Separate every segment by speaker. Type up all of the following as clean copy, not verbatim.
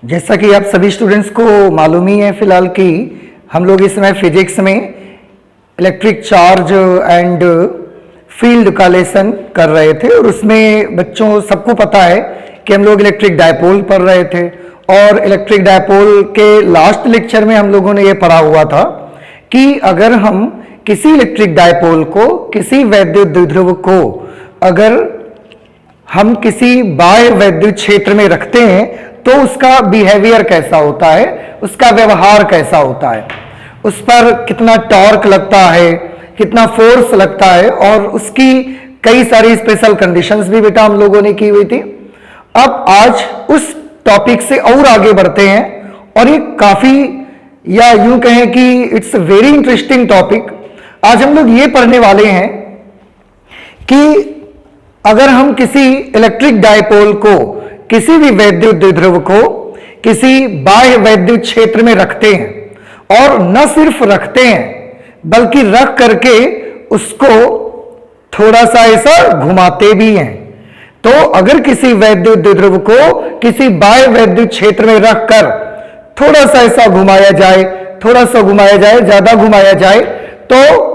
Speaker 1: जैसा कि आप सभी स्टूडेंट्स को मालूम ही है फिलहाल कि हम लोग इस समय फिजिक्स में इलेक्ट्रिक चार्ज एंड फील्ड का लेसन कर रहे थे और उसमें बच्चों सबको पता है कि हम लोग इलेक्ट्रिक डायपोल पढ़ रहे थे और इलेक्ट्रिक डायपोल के लास्ट लेक्चर में हम लोगों ने ये पढ़ा हुआ था कि अगर हम किसी इलेक्ट्रिक डायपोल को, किसी वैद्युत द्विध्रुव को अगर हम किसी बाह्य वैद्युत क्षेत्र में रखते हैं तो उसका बिहेवियर कैसा होता है, उसका व्यवहार कैसा होता है, उस पर कितना टॉर्क लगता है, कितना फोर्स लगता है और उसकी कई सारी स्पेशल कंडीशंस भी बेटा हम लोगों ने की हुई थी। अब आज उस टॉपिक से और आगे बढ़ते हैं और ये काफी या यूं कहें कि it's a very interesting topic. आज हम लोग ये पढ़ने वाले हैं कि अगर हम किसी इलेक्ट्रिक डायपोल को, किसी भी वैद्युत द्विध्रुव को किसी बाह्य वैद्युत क्षेत्र में रखते हैं और न सिर्फ रखते हैं बल्कि रख करके उसको थोड़ा सा ऐसा घुमाते भी हैं, तो अगर किसी वैद्युत द्विध्रुव को किसी बाह्य वैद्युत क्षेत्र में रखकर थोड़ा सा ऐसा घुमाया जाए, थोड़ा सा घुमाया जाए, ज्यादा घुमाया जाए तो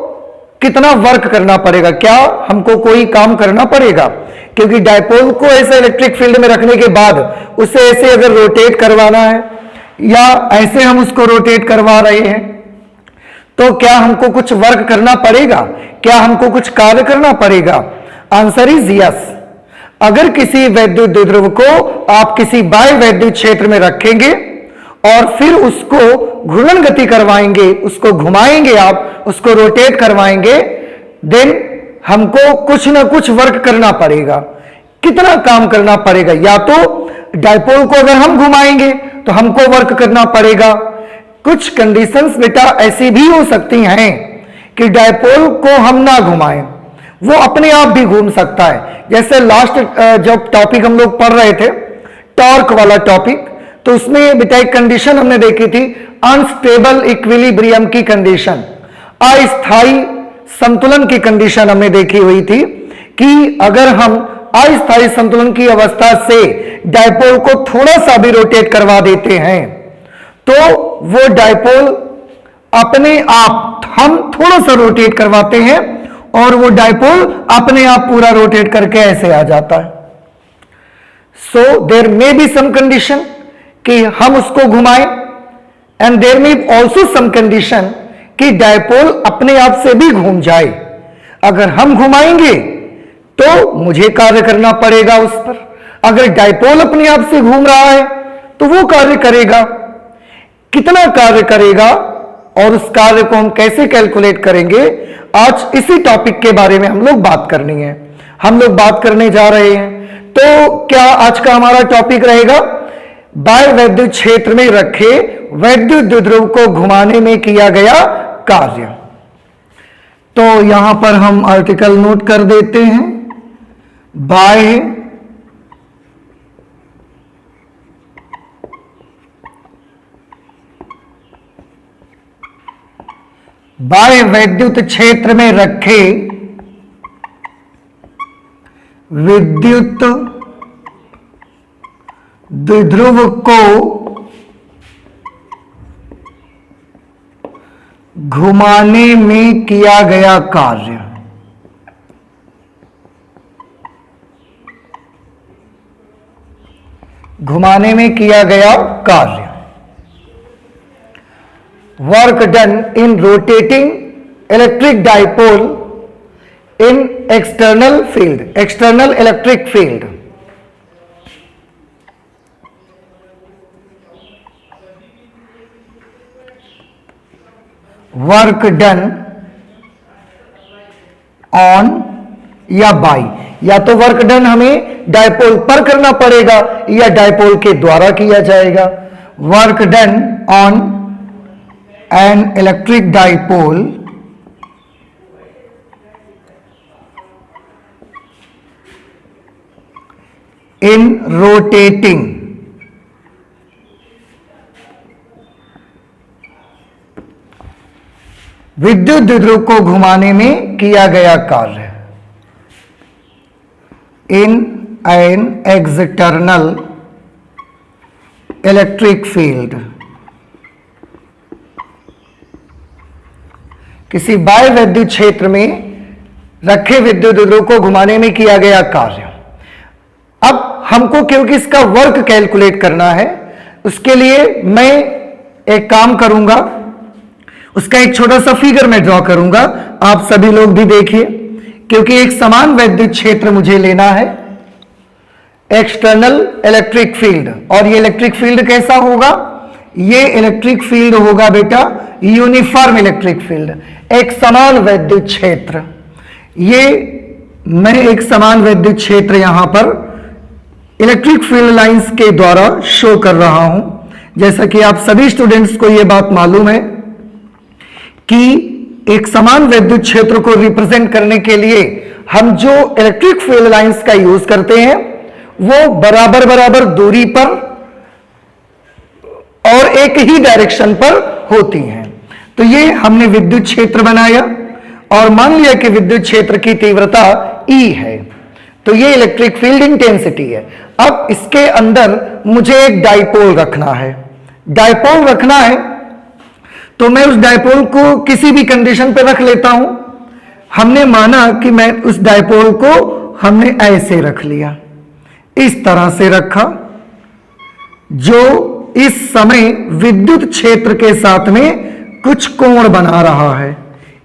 Speaker 1: कितना वर्क करना पड़ेगा, क्या हमको कोई काम करना पड़ेगा? क्योंकि डायपोल को ऐसे इलेक्ट्रिक फील्ड में रखने के बाद उसे ऐसे अगर रोटेट करवाना है या ऐसे हम उसको रोटेट करवा रहे हैं तो क्या हमको कुछ वर्क करना पड़ेगा, क्या हमको कुछ कार्य करना पड़ेगा? Answer is yes. अगर किसी वैद्युत द्विध्रुव को आप किसी बाह्य वैद्युत क्षेत्र में रखेंगे और फिर उसको घूर्णन गति करवाएंगे, उसको घुमाएंगे, आप उसको रोटेट करवाएंगे, देन हमको कुछ ना कुछ वर्क करना पड़ेगा। कितना काम करना पड़ेगा? या तो डायपोल को अगर हम घुमाएंगे तो हमको वर्क करना पड़ेगा। कुछ कंडीशंस बेटा ऐसी भी हो सकती हैं कि डायपोल को हम ना घुमाएं, वो अपने आप भी घूम सकता है। जैसे लास्ट जब टॉपिक हम लोग पढ़ रहे थे टॉर्क वाला टॉपिक, तो उसमें बेटा एक कंडीशन हमने देखी थी, अनस्टेबल इक्विलिब्रियम की कंडीशन, अस्थायी संतुलन की कंडीशन हमने देखी हुई थी कि अगर हम अस्थायी संतुलन की अवस्था से डायपोल को थोड़ा सा भी रोटेट करवा देते हैं तो वो डायपोल अपने आप, हम थोड़ा सा रोटेट करवाते हैं और वो डायपोल अपने आप पूरा रोटेट करके ऐसे आ जाता है। So there may be some condition कि हम उसको घुमाएं and there may also some condition कि डायपोल अपने आप से भी घूम जाए। अगर हम घुमाएंगे तो मुझे कार्य करना पड़ेगा उस पर, अगर डायपोल अपने आप से घूम रहा है तो वो कार्य करेगा। कितना कार्य करेगा और उस कार्य को हम कैसे कैलकुलेट करेंगे, आज इसी टॉपिक के बारे में हम लोग बात करनी है, हम लोग बात करने जा रहे हैं। तो क्या आज का हमारा टॉपिक रहेगा बाह्य वैद्युत क्षेत्र में रखे वैद्युत द्विध्रुव को घुमाने में किया गया कार्य। तो यहां पर हम आर्टिकल नोट कर देते हैं, बाह्य वैद्युत क्षेत्र में रखे विद्युत द्विध्रुव को घुमाने में किया गया कार्य। घुमाने में किया गया कार्य, work done in rotating electric dipole in external field, external electric field. Work done on या बाई, या तो वर्क डन हमें डायपोल पर करना पड़ेगा या डायपोल के द्वारा किया जाएगा। Work done on an electric dipole in rotating विद्युत द्विध्रुव को घुमाने में किया गया कार्य in an external electric field, किसी बाह्य विद्युत क्षेत्र में रखे विद्युत ध्रुव को घुमाने में किया गया कार्य। अब हमको क्योंकि इसका वर्क कैलकुलेट करना है, उसके लिए मैं एक काम करूंगा, उसका एक छोटा सा फिगर मैं ड्रॉ करूंगा, आप सभी लोग भी देखिए, क्योंकि एक समान विद्युत क्षेत्र मुझे लेना है, एक्सटर्नल इलेक्ट्रिक फील्ड। और ये इलेक्ट्रिक फील्ड कैसा होगा? ये इलेक्ट्रिक फील्ड होगा बेटा यूनिफॉर्म इलेक्ट्रिक फील्ड, एक समान विद्युत क्षेत्र। ये मैं एक समान विद्युत क्षेत्र यहां पर इलेक्ट्रिक फील्ड लाइंस के द्वारा शो कर रहा हूं। जैसा कि आप सभी स्टूडेंट्स को यह बात मालूम है कि एक समान विद्युत क्षेत्र को रिप्रेजेंट करने के लिए हम जो इलेक्ट्रिक फील्ड लाइंस का यूज करते हैं वो बराबर बराबर दूरी पर और एक ही डायरेक्शन पर होती हैं। तो ये हमने विद्युत क्षेत्र बनाया और मान लिया कि विद्युत क्षेत्र की तीव्रता E है, तो ये इलेक्ट्रिक फील्ड इंटेंसिटी है। अब इसके अंदर मुझे एक डाइपोल रखना है, डाइपोल रखना है, तो मैं उस डाइपोल को किसी भी कंडीशन पर रख लेता हूं। हमने माना कि मैं उस डाइपोल को हमने ऐसे रख लिया, इस तरह से रखा, जो इस समय विद्युत क्षेत्र के साथ में कुछ कोण बना रहा है।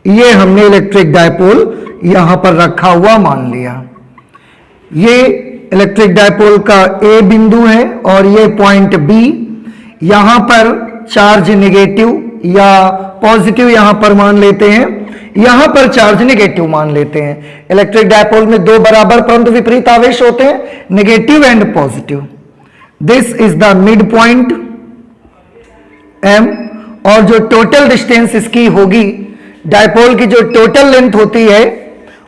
Speaker 1: ये हमने इलेक्ट्रिक डाइपोल यहां पर रखा हुआ मान लिया। ये इलेक्ट्रिक डाइपोल का ए बिंदु है और ये पॉइंट बी। यहां पर चार्ज नेगेटिव या पॉजिटिव यहां पर मान लेते हैं, यहां पर चार्ज नेगेटिव मान लेते हैं। इलेक्ट्रिक डाइपोल में दो बराबर परंतु विपरीत आवेश होते हैं, negative and positive. This is the mid point M, और जो टोटल डिस्टेंस इसकी होगी, डाइपोल की जो टोटल लेंथ होती है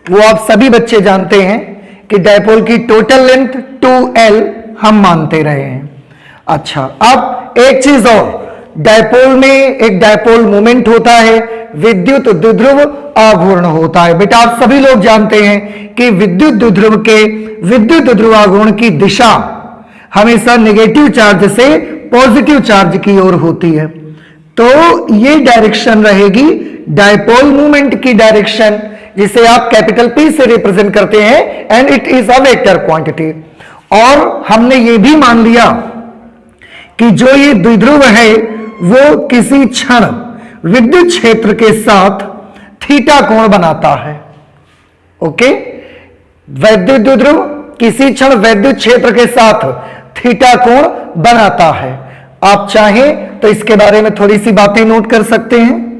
Speaker 1: वो आप सभी बच्चे जानते हैं कि डाइपोल की टोटल लेंथ 2L हम मानते रहे हैं। अच्छा, अब एक चीज और, डाइपोल में एक डाइपोल मोमेंट होता है, विद्युत द्विध्रुव आघूर्ण होता है। बेटा आप सभी लोग जानते हैं कि विद्युत द्विध्रुव के विद्युत द्विध्रुव आघूर्ण की दिशा हमेशा नेगेटिव चार्ज से पॉजिटिव चार्ज की ओर होती है। तो ये डायरेक्शन रहेगी डाइपोल मूवमेंट की डायरेक्शन, जिसे आप कैपिटल P से रिप्रेजेंट करते हैं, and it is a vector quantity. और हमने ये भी मान लिया कि जो ये द्विध्रुव है वो किसी क्षण विद्युत क्षेत्र के साथ थीटा कोण बनाता है। ओके, विद्युत द्विध्रुव किसी क्षण विद्युत क्षेत्र के साथ थीटा कोण बनाता है। आप चाहें तो इसके बारे में थोड़ी सी बातें नोट कर सकते हैं।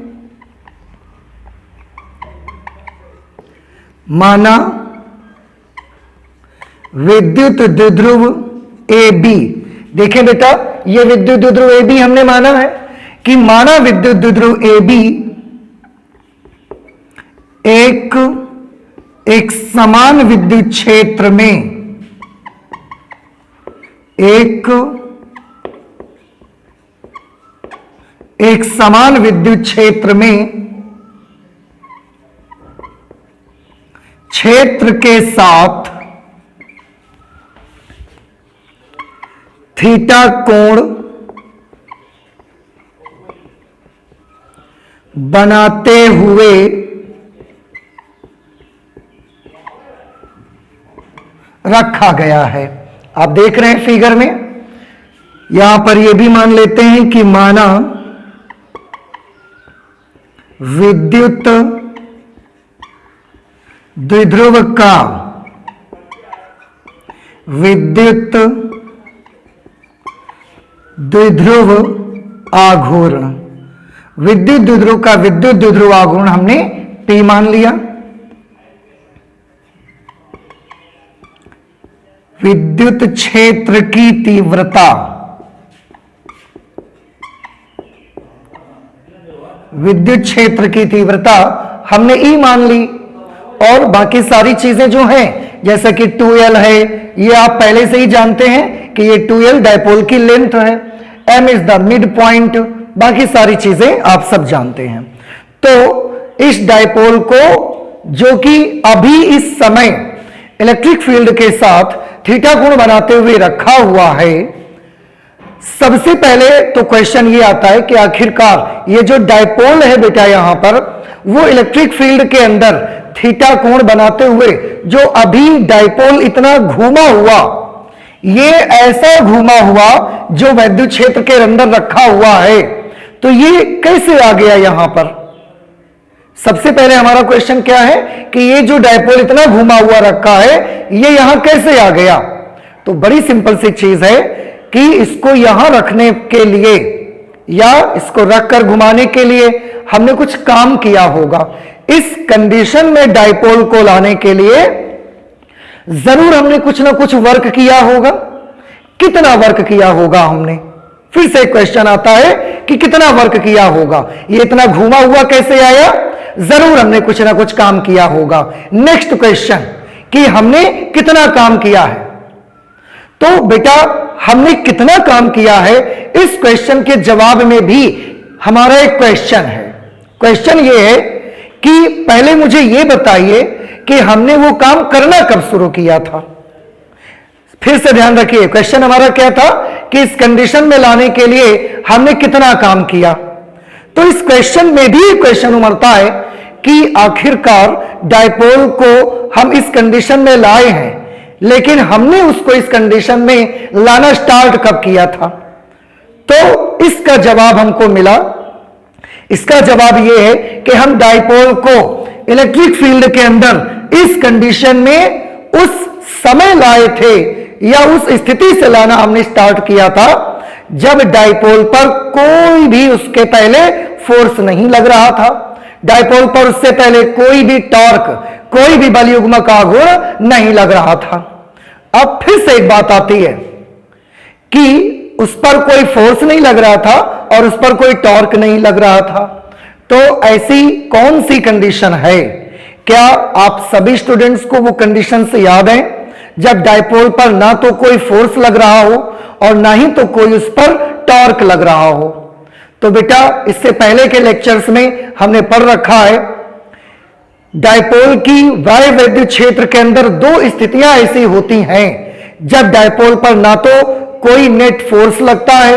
Speaker 1: माना विद्युत द्विध्रुव AB, देखें बेटा ये विद्युत द्विध्रुव AB हमने माना है कि माना विद्युत द्विध्रुव AB एक समान विद्युत क्षेत्र में एक समान विद्युत क्षेत्र में क्षेत्र के साथ थीटा कोण बनाते हुए रखा गया है। आप देख रहे हैं फिगर में, यहां पर यह भी मान लेते हैं कि माना विद्युत द्विध्रुव का विद्युत द्विध्रुव आघूर्ण, विद्युत द्विध्रुव का विद्युत द्विध्रुव आघूर्ण हमने P मान लिया। विद्युत क्षेत्र की तीव्रता, विद्युत क्षेत्र की तीव्रता हमने E मान ली, और बाकी सारी चीजें जो हैं जैसे कि 2L है, ये आप पहले से ही जानते हैं कि ये 2L डाइपोल की लेंथ है, M is the mid point, बाकी सारी चीजें आप सब जानते हैं। तो इस डाइपोल को जो कि अभी इस समय इलेक्ट्रिक फील्ड के साथ थीटा कोण बनाते हुए रखा हुआ है, सबसे पहले तो क्वेश्चन ये आता है कि आखिरकार ये जो डायपोल है बेटा यहां पर, वो इलेक्ट्रिक फील्ड के अंदर थीटा कोण बनाते हुए जो अभी डायपोल इतना घूमा हुआ, ये ऐसा घूमा हुआ जो विद्युत क्षेत्र के अंदर रखा हुआ है, तो ये कैसे आ गया यहां पर? सबसे पहले हमारा क्वेश्चन क्या है कि ये जो डायपोल इतना घुमा हुआ रखा है, ये यहां कैसे आ गया? तो बड़ी सिंपल सी चीज है कि इसको यहां रखने के लिए या इसको रखकर घुमाने के लिए हमने कुछ काम किया होगा। इस कंडीशन में डायपोल को लाने के लिए जरूर हमने कुछ ना कुछ वर्क किया होगा। कितना वर्क किया होगा हमने? फिर से क्वेश्चन आता है कि कितना वर्क किया होगा? ये इतना घुमा हुआ कैसे आया? जरूर हमने कुछ ना कुछ काम किया होगा। नेक्स्ट क्वेश्चन कि हमने कितना काम किया है। तो बेटा हमने कितना काम किया है, इस क्वेश्चन के जवाब में भी हमारा एक क्वेश्चन है। क्वेश्चन ये है कि पहले मुझे ये बताइए कि हमने वो काम करना कब शुरू किया था। फिर से ध्यान रखिए, क्वेश्चन हमारा क्या था कि इस कंडीशन में लाने के लिए हमने कितना काम किया। तो इस क्वेश्चन में भी क्वेश्चन उमड़ता है कि आखिरकार डायपोल को हम इस कंडीशन में लाए हैं, लेकिन हमने उसको इस कंडीशन में लाना स्टार्ट कब किया था। तो इसका जवाब हमको मिला। इसका जवाब यह है कि हम डायपोल को इलेक्ट्रिक फील्ड के अंदर इस कंडीशन में उस समय लाए थे, या उस स्थिति से लाना हमने स्टार्ट किया था जब डायपोल पर कोई भी उसके पहले फोर्स नहीं लग रहा था। डायपोल पर उससे पहले कोई भी टॉर्क, कोई भी बलयुग्मक आघूर्ण नहीं लग रहा था। अब फिर से एक बात आती है कि उस पर कोई फोर्स नहीं लग रहा था और उस पर कोई टॉर्क नहीं लग रहा था। तो ऐसी कौन सी कंडीशन है? क्या आप सभी स्टूडेंट्स को वो कंडीशन से याद है जब डायपोल पर ना तो कोई फोर्स लग रहा हो और ना ही तो कोई उस पर टॉर्क लग रहा हो? तो बेटा इससे पहले के लेक्चर्स में हमने पढ़ रखा है डायपोल की वायु विद्युत क्षेत्र के अंदर दो स्थितियां ऐसी होती हैं जब डायपोल पर ना तो कोई नेट फोर्स लगता है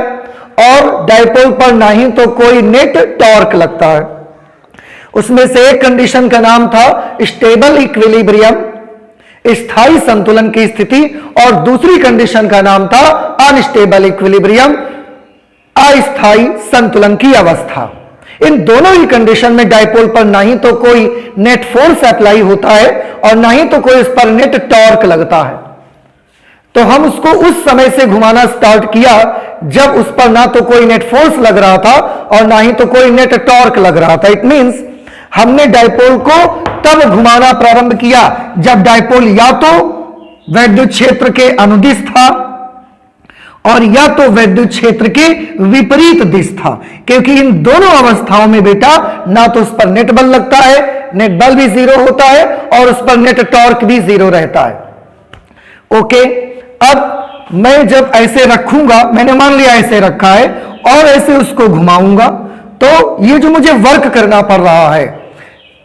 Speaker 1: और डायपोल पर ना ही तो कोई नेट टॉर्क लगता है। उसमें से एक कंडीशन का नाम था स्टेबल इक्विलिब्रियम, स्थायी संतुलन की स्थिति, और दूसरी कंडीशन का नाम था अनस्टेबल इक्विलिब्रियम, अस्थायी संतुलन की अवस्था। इन दोनों ही कंडीशन में डायपोल पर ना ही तो कोई नेट फोर्स अप्लाई होता है और ना ही तो कोई उस पर नेट टॉर्क लगता है। तो हम उसको उस समय से घुमाना स्टार्ट किया जब उस पर ना तो कोई नेट फोर्स लग रहा था और ना ही तो कोई नेट टॉर्क लग रहा था। इट मींस हमने डायपोल को तब घुमाना प्रारंभ किया जब डायपोल या तो विद्युत क्षेत्र के अनुदिश था और या तो विद्युत क्षेत्र के विपरीत दिश था, क्योंकि इन दोनों अवस्थाओं में बेटा ना तो उस पर नेट बल लगता है, नेट बल भी जीरो होता है और उस पर नेट टॉर्क भी जीरो रहता है। ओके, अब मैं जब ऐसे रखूंगा, मैंने मान लिया ऐसे रखा है और ऐसे उसको घुमाऊंगा, तो ये जो मुझे वर्क करना पड़ रहा है,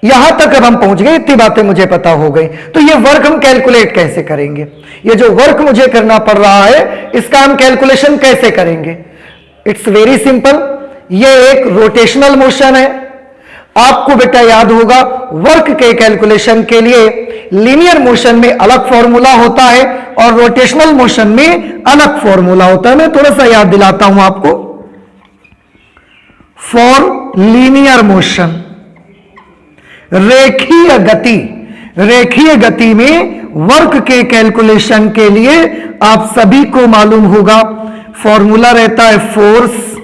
Speaker 1: यहां तक अब हम पहुंच गए, इतनी बातें मुझे पता हो गई। तो ये वर्क हम कैलकुलेट कैसे करेंगे? ये जो वर्क मुझे करना पड़ रहा है इसका हम कैलकुलेशन कैसे करेंगे? It's very simple. ये एक रोटेशनल मोशन है। आपको बेटा याद होगा वर्क के कैलकुलेशन के लिए लीनियर मोशन में अलग फॉर्मूला होता है और रोटेशनल मोशन में अलग फॉर्मूला होता है। मैं थोड़ा सा याद दिलाता हूं आपको। फॉर लीनियर मोशन, रेखीय गति, रेखीय गति में वर्क के कैलकुलेशन के लिए आप सभी को मालूम होगा फॉर्मूला रहता है फोर्स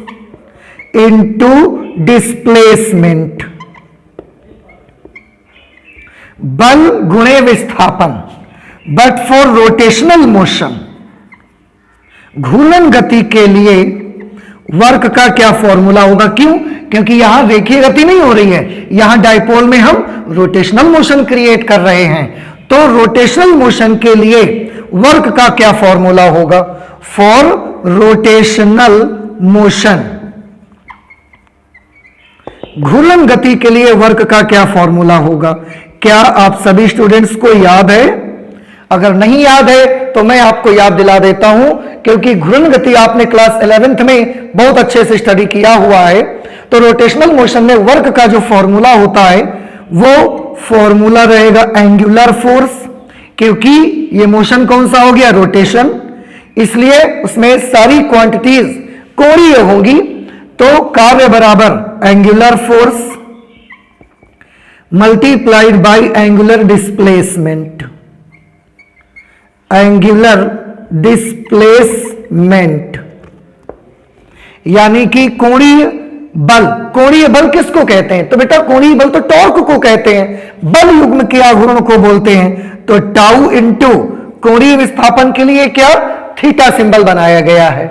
Speaker 1: इनटू डिस्प्लेसमेंट, बल गुणे विस्थापन। बट फॉर रोटेशनल मोशन, घूर्णन गति के लिए वर्क का क्या फॉर्मूला होगा? क्यों? क्योंकि यहां रेखीय गति नहीं हो रही है, यहां डायपोल में हम रोटेशनल मोशन क्रिएट कर रहे हैं। तो रोटेशनल मोशन के लिए वर्क का क्या फॉर्मूला होगा? फॉर रोटेशनल मोशन, घूर्णन गति के लिए वर्क का क्या फॉर्मूला होगा? क्या आप सभी स्टूडेंट्स को याद है? अगर नहीं याद है तो मैं आपको याद दिला देता हूं, क्योंकि घूर्णन गति आपने क्लास 11th में बहुत अच्छे से स्टडी किया हुआ है। तो रोटेशनल मोशन में वर्क का जो फॉर्मूला होता है वो फॉर्मूला रहेगा एंगुलर फोर्स, क्योंकि ये मोशन कौन सा हो गया, रोटेशन, इसलिए उसमें सारी क्वांटिटीज कोणीय होंगी। तो कार्य बराबर angular force multiplied by angular displacement, angular displacement यानी कि कोणीय बल। कोणीय बल किसको कहते हैं, तो बेटा कोणीय बल तो टॉर्क को कहते हैं, बल युग्म के आघूर्ण को बोलते हैं। तो टाउ इंटू कोणीय विस्थापन के लिए क्या, थीटा सिंबल बनाया गया है।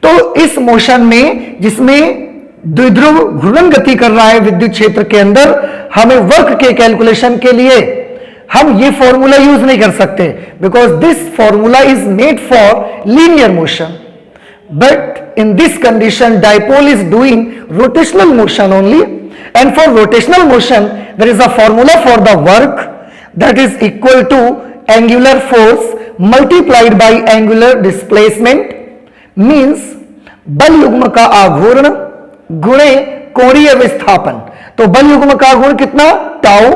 Speaker 1: तो इस मोशन में जिसमें द्विध्रुव घूर्णन गति कर रहा है विद्युत क्षेत्र के अंदर, हमें वर्क के कैलकुलेशन के लिए हम ये फॉर्मूला यूज नहीं कर सकते, because this formula is made for linear motion, but in this condition dipole is doing rotational motion only, and for rotational motion there is a formula for the work that is equal to angular force multiplied by angular displacement, means बल युग्म का आघूर्ण गुणे कोणीय विस्थापन। तो बल युग्म का आघूर्ण कितना, टाउ,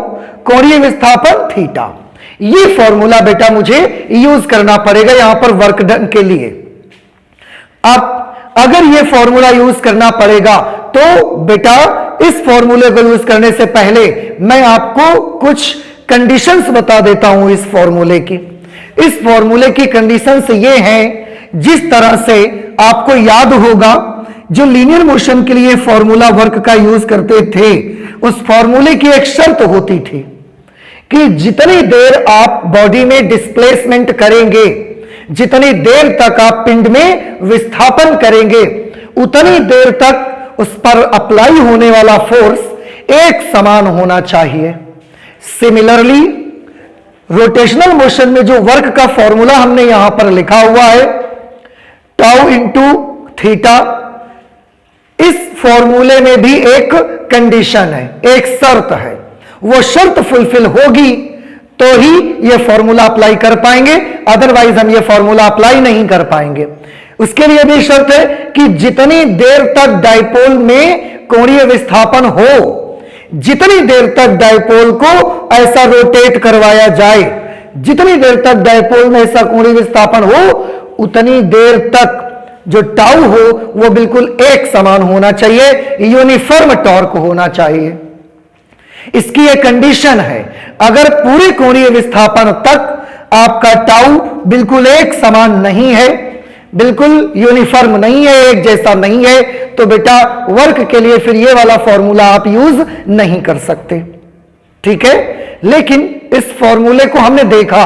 Speaker 1: कोणीय विस्थापन थीटा। ये फॉर्मूला बेटा मुझे यूज करना पड़ेगा यहां पर वर्क डन के लिए। अब अगर ये फॉर्मूला यूज करना पड़ेगा तो बेटा इस फॉर्मूले को यूज करने से पहले मैं आपको कुछ कंडीशंस बता देता हूं इस फॉर्मूले की। इस फॉर्मूले की कंडीशंस ये हैं, जिस तरह से आपको याद होगा जो लीनियर मोशन के लिए फॉर्मूला वर्क का यूज करते थे, उस फॉर्मूले की एक शर्त होती थी कि जितनी देर आप बॉडी में डिस्प्लेसमेंट करेंगे, जितनी देर तक आप पिंड में विस्थापन करेंगे, उतनी देर तक उस पर अप्लाई होने वाला फोर्स एक समान होना चाहिए। सिमिलरली रोटेशनल मोशन में जो वर्क का फॉर्मूला हमने यहां पर लिखा हुआ है, टाउ इंटू थीटा, इस फॉर्मूले में भी एक कंडीशन है, एक शर्त है। वो शर्त फुलफिल होगी तो ही ये फॉर्मूला अप्लाई कर पाएंगे, अदरवाइज हम ये फॉर्मूला अप्लाई नहीं कर पाएंगे। उसके लिए भी शर्त है कि जितनी देर तक डाइपोल में कोणीय विस्थापन हो, जितनी देर तक डाइपोल को ऐसा रोटेट करवाया जाए, जितनी देर तक डाइपोल में ऐसा कोणीय विस्थापन हो, उतनी देर तक जो टाउ हो वो बिल्कुल एक समान होना चाहिए, यूनिफॉर्म टॉर्क होना चाहिए। इसकी एक कंडीशन है, अगर पूरे कोणीय विस्थापन तक आपका टाउ बिल्कुल एक समान नहीं है, बिल्कुल यूनिफॉर्म नहीं है, एक जैसा नहीं है, तो बेटा वर्क के लिए फिर ये वाला फॉर्मूला आप यूज नहीं कर सकते, ठीक है। लेकिन इस फॉर्मूले को हमने देखा,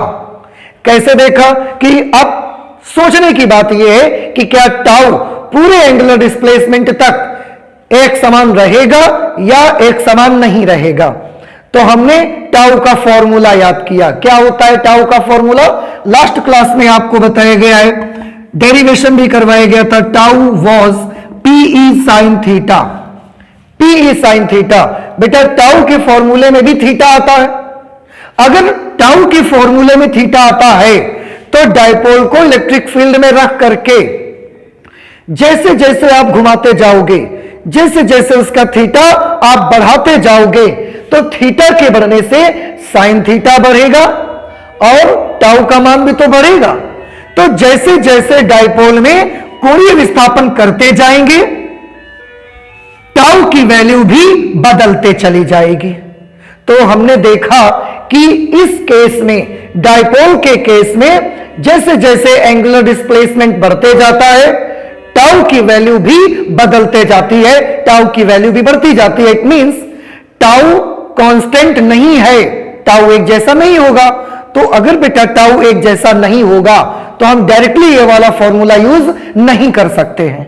Speaker 1: कैसे देखा कि अब सोचने की बात यह है कि क्या टाउ पूरे एंगुलर डिस्प्लेसमेंट तक एक समान रहेगा या एक समान नहीं रहेगा। तो हमने टाउ का फॉर्मूला याद किया। क्या होता है टाउ का फॉर्मूला, लास्ट क्लास में आपको बताया गया है, डेरिवेशन भी करवाया गया था। Tau was P E sine theta, P E sine theta. बेटा टाउ के फॉर्मूले में भी थीटा आता है। अगर टाउ के फॉर्मूले में थीटा आता है तो डाइपोल को इलेक्ट्रिक फील्ड में रख करके जैसे जैसे आप घुमाते जाओगे, जैसे जैसे उसका थीटा आप बढ़ाते जाओगे, तो थीटा के बढ़ने से साइन थीटा बढ़ेगा और टाउ का मान भी तो बढ़ेगा। तो जैसे जैसे डाइपोल में कोणीय विस्थापन करते जाएंगे, टाउ की वैल्यू भी बदलते चली जाएगी। तो हमने देखा कि इस केस में, डाइपोल के केस में, जैसे जैसे एंगुलर डिस्प्लेसमेंट बढ़ते जाता है, टाउ की वैल्यू भी बदलते जाती है, टाउ की वैल्यू भी बढ़ती जाती है। इट मींस टाउ कांस्टेंट नहीं है, टाउ एक जैसा नहीं होगा। तो अगर बेटा टाउ एक जैसा नहीं होगा तो हम डायरेक्टली ये वाला फॉर्मूला यूज नहीं कर सकते हैं।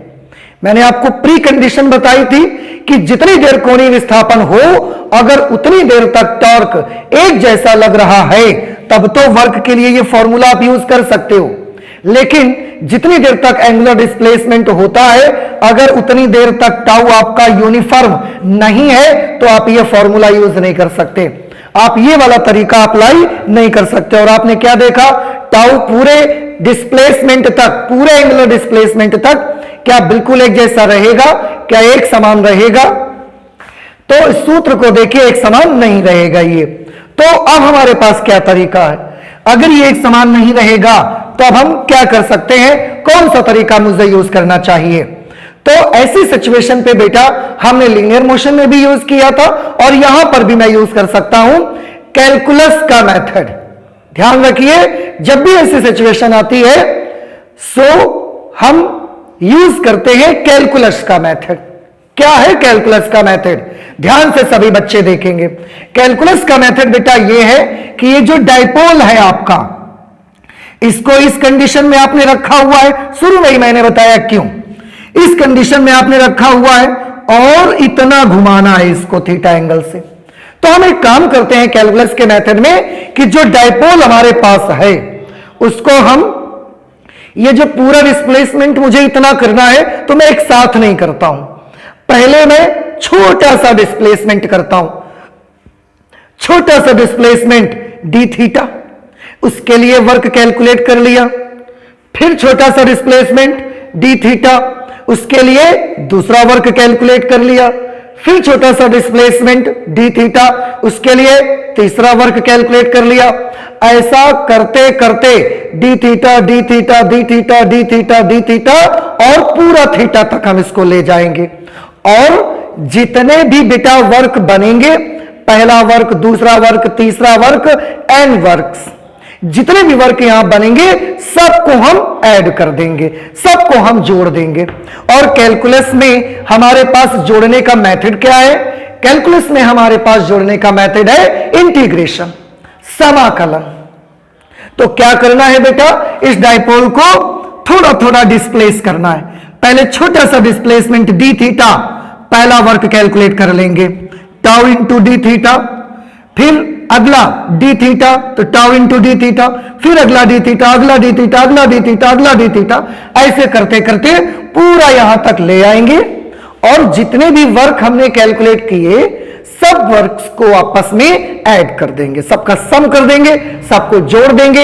Speaker 1: मैंने आपको प्री कंडीशन बताई थी कि जितनी देर कोणीय विस्थापन हो, अगर उतनी देर तक टॉर्क एक जैसा लग रहा है, तब तो वर्क के लिए ये फॉर्मूला आप यूज कर सकते हो। लेकिन जितनी देर तक एंगुलर डिस्प्लेसमेंट होता है, अगर उतनी देर तक टाउ आपका यूनिफॉर्म नहीं है, तो आप ये फॉर्मूला यूज नहीं कर सकते। आप ये वाला तरीका अप्लाई नहीं कर सकते। और आपने क्या देखा, टाउ पूरे डिस्प्लेसमेंट तक, पूरे एंगुलर डिस्प्लेसमेंट तक क्या बिल्कुल एक जैसा रहेगा, क्या एक समान रहेगा? तो इस सूत्र को देखिए, एक समान नहीं रहेगा ये। तो अब हमारे पास क्या तरीका है? अगर ये एक समान नहीं रहेगा तो अब हम क्या कर सकते हैं, कौन सा तरीका मुझे यूज करना चाहिए? तो ऐसी सिचुएशन पे बेटा हमने लीनियर मोशन में भी यूज किया था और यहां पर भी मैं यूज कर सकता हूं कैलकुलस का मेथड। ध्यान रखिए, जब भी ऐसी सिचुएशन आती है सो हम यूज करते हैं कैलकुलस का मेथड। क्या है कैलकुलस का मेथड? ध्यान से सभी बच्चे देखेंगे। कैलकुलस का मेथड बेटा यह है कि ये जो डाइपोल है आपका, इसको इस कंडीशन में आपने रखा हुआ है, शुरू में ही मैंने बताया क्यों। इस कंडीशन में आपने रखा हुआ है और इतना घुमाना है इसको थीटा एंगल से। तो हम एक काम करते हैं कैलकुलस के मेथड में कि जो डाइपोल हमारे पास है उसको हम, ये जो पूरा डिस्प्लेसमेंट मुझे इतना करना है तो मैं एक साथ नहीं करता हूं, पहले मैं छोटा सा डिस्प्लेसमेंट करता हूं, छोटा सा डिस्प्लेसमेंट डी थीटा, उसके लिए वर्क कैलकुलेट कर लिया। फिर छोटा सा डिस्प्लेसमेंट डी थीटा, उसके लिए दूसरा वर्क कैलकुलेट कर लिया। फिर छोटा सा डिस्प्लेसमेंट डी थीटा, उसके लिए तीसरा वर्क कैलकुलेट कर लिया। ऐसा करते करते D theta d theta d theta d theta d theta और पूरा थीटा तक हम इसको ले जाएंगे। और जितने भी बेटा वर्क बनेंगे, पहला वर्क, दूसरा वर्क, तीसरा वर्क, एन वर्क्स, जितने भी वर्क यहां बनेंगे सबको हम ऐड कर देंगे, सबको हम जोड़ देंगे। और कैलकुलस में हमारे पास जोड़ने का मेथड क्या है? कैलकुलस में हमारे पास जोड़ने का मेथड है इंटीग्रेशन, समाकलन। तो क्या करना है बेटा, इस डाइपोल को थोड़ा थोड़ा डिस्प्लेस करना है। पहले छोटा सा डिस्प्लेसमेंट डी थीटा, पहला वर्क कैलकुलेट कर लेंगे, टाउ इंटू डी थीटा। फिर अगला डी थीटा, तो टाउ इंटू डी थीटा, फिर अगला डी थीटा, अगला डी थीटा, अगला डी थीटा, अगला डी थीटा, ऐसे करते करते पूरा यहां तक ले आएंगे। और जितने भी वर्क हमने कैलकुलेट किए सब वर्क्स को आपस में ऐड कर देंगे, सबका सम कर देंगे, सबको जोड़ देंगे।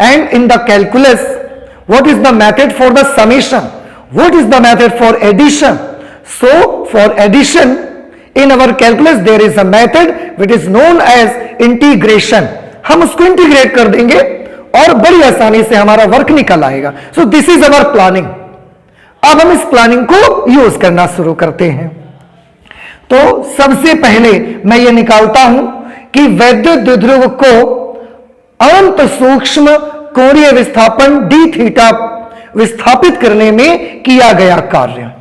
Speaker 1: And in the calculus what is the method for the summation, what is the method for addition? So for addition in our calculus there is a method which is known as integration। हम उसको integrate कर देंगे और बड़ी आसानी से हमारा work निकल आएगा। सो दिस इज अवर प्लानिंग। अब हम इस प्लानिंग को यूज करना शुरू करते हैं। तो सबसे पहले मैं ये निकालता हूं कि वैद्युत द्विध्रुव को अनंत सूक्ष्म कोणीय विस्थापन डी थीटा विस्थापित करने में किया गया कार्य।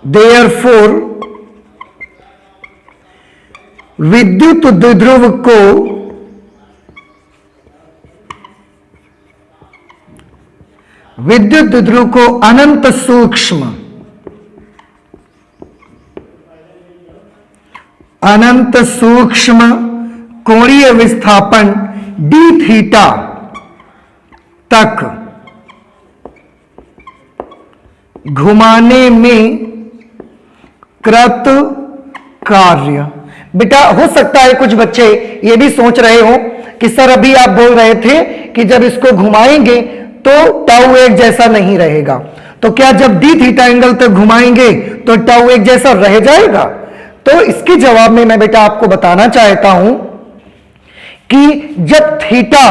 Speaker 1: Therefore, विद्युत द्विध्रुव को अनंत सूक्ष्म कोणीय विस्थापन डी थीटा तक घुमाने में कृत कार्य। बेटा हो सकता है कुछ बच्चे ये भी सोच रहे हो कि सर अभी आप बोल रहे थे कि जब इसको घुमाएंगे तो टाउ एक जैसा नहीं रहेगा, तो क्या जब डी थीटा एंगल तक घुमाएंगे तो टाउ एक जैसा रह जाएगा? तो इसके जवाब में मैं बेटा आपको बताना चाहता हूं कि जब थीटा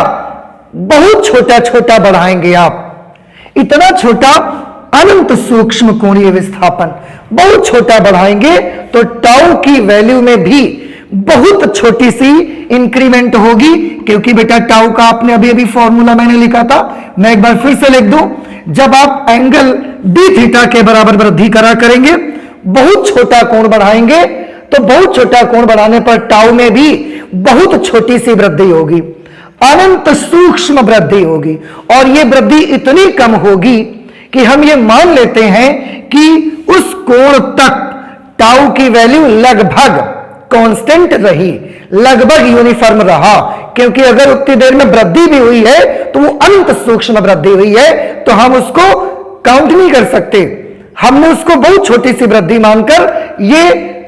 Speaker 1: बहुत छोटा छोटा बढ़ाएंगे आप, इतना छोटा अनंत सूक्ष्म कोणीय विस्थापन बहुत छोटा बढ़ाएंगे तो टाउ की वैल्यू में भी बहुत छोटी सी इंक्रीमेंट होगी। क्योंकि बेटा टाउ का आपने अभी अभी फॉर्मूला मैंने लिखा था, मैं एक बार फिर से लिख दूं। जब आप एंगल डी थीटा के बराबर वृद्धि करा करेंगे, बहुत छोटा कोण बढ़ाएंगे, तो बहुत छोटा कोण बढ़ाने पर टाउ में भी बहुत छोटी सी वृद्धि होगी, अनंत सूक्ष्म वृद्धि होगी। और यह वृद्धि इतनी कम होगी कि हम ये मान लेते हैं कि उस कोण तक टाउ की वैल्यू लगभग कांस्टेंट रही, लगभग यूनिफॉर्म रहा। क्योंकि अगर उतनी देर में वृद्धि भी हुई है तो वो अनंत सूक्ष्म वृद्धि हुई है, तो हम उसको काउंट नहीं कर सकते। हमने उसको बहुत छोटी सी वृद्धि मानकर ये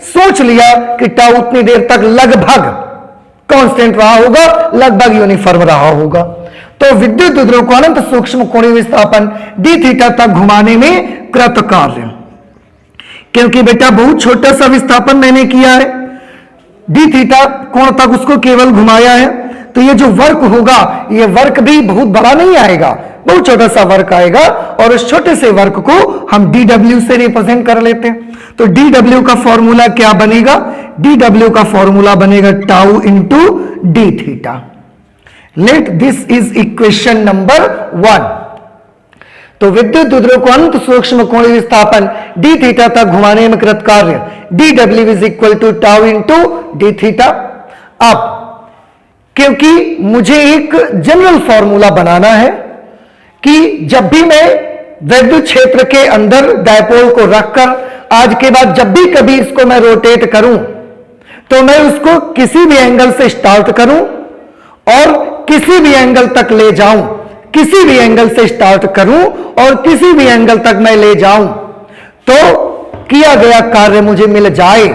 Speaker 1: सोच लिया कि टाउ उतनी देर तक लगभग कांस्टेंट रहा होगा, लगभग यूनिफॉर्म रहा होगा। तो विद्युत द्विध्रुव को अनंत सूक्ष्म कोणीय विस्थापन डी थीटा तक घुमाने में कृत कार्य, क्योंकि बेटा बहुत छोटा सा विस्थापन मैंने किया है, डी थीटा कोण तक उसको केवल घुमाया है, तो ये जो वर्क होगा ये वर्क भी बहुत बड़ा नहीं आएगा, बहुत छोटा सा वर्क आएगा और उस छोटे से वर्क को हम dw से रिप्रेजेंट कर लेते हैं। तो dw का फॉर्मूला क्या बनेगा? dw का फॉर्मूला बनेगा tau into d theta. Let this is equation number 1। तो विद्युत द्विध्रुव को अनंत सूक्ष्म कोणीय विस्थापन डी थीटा तक घुमाने में कृत कार्य dw is equal to tau into d theta. अब क्योंकि मुझे एक जनरल फॉर्मूला बनाना है कि जब भी मैं विद्युत क्षेत्र के अंदर डायपोल को रखकर आज के बाद जब भी कभी इसको मैं रोटेट करूं तो मैं उसको किसी भी एंगल से स्टार्ट करूं और किसी भी एंगल तक ले जाऊं, किसी भी एंगल से स्टार्ट करूं और किसी भी एंगल तक मैं ले जाऊं तो किया गया कार्य मुझे मिल जाए।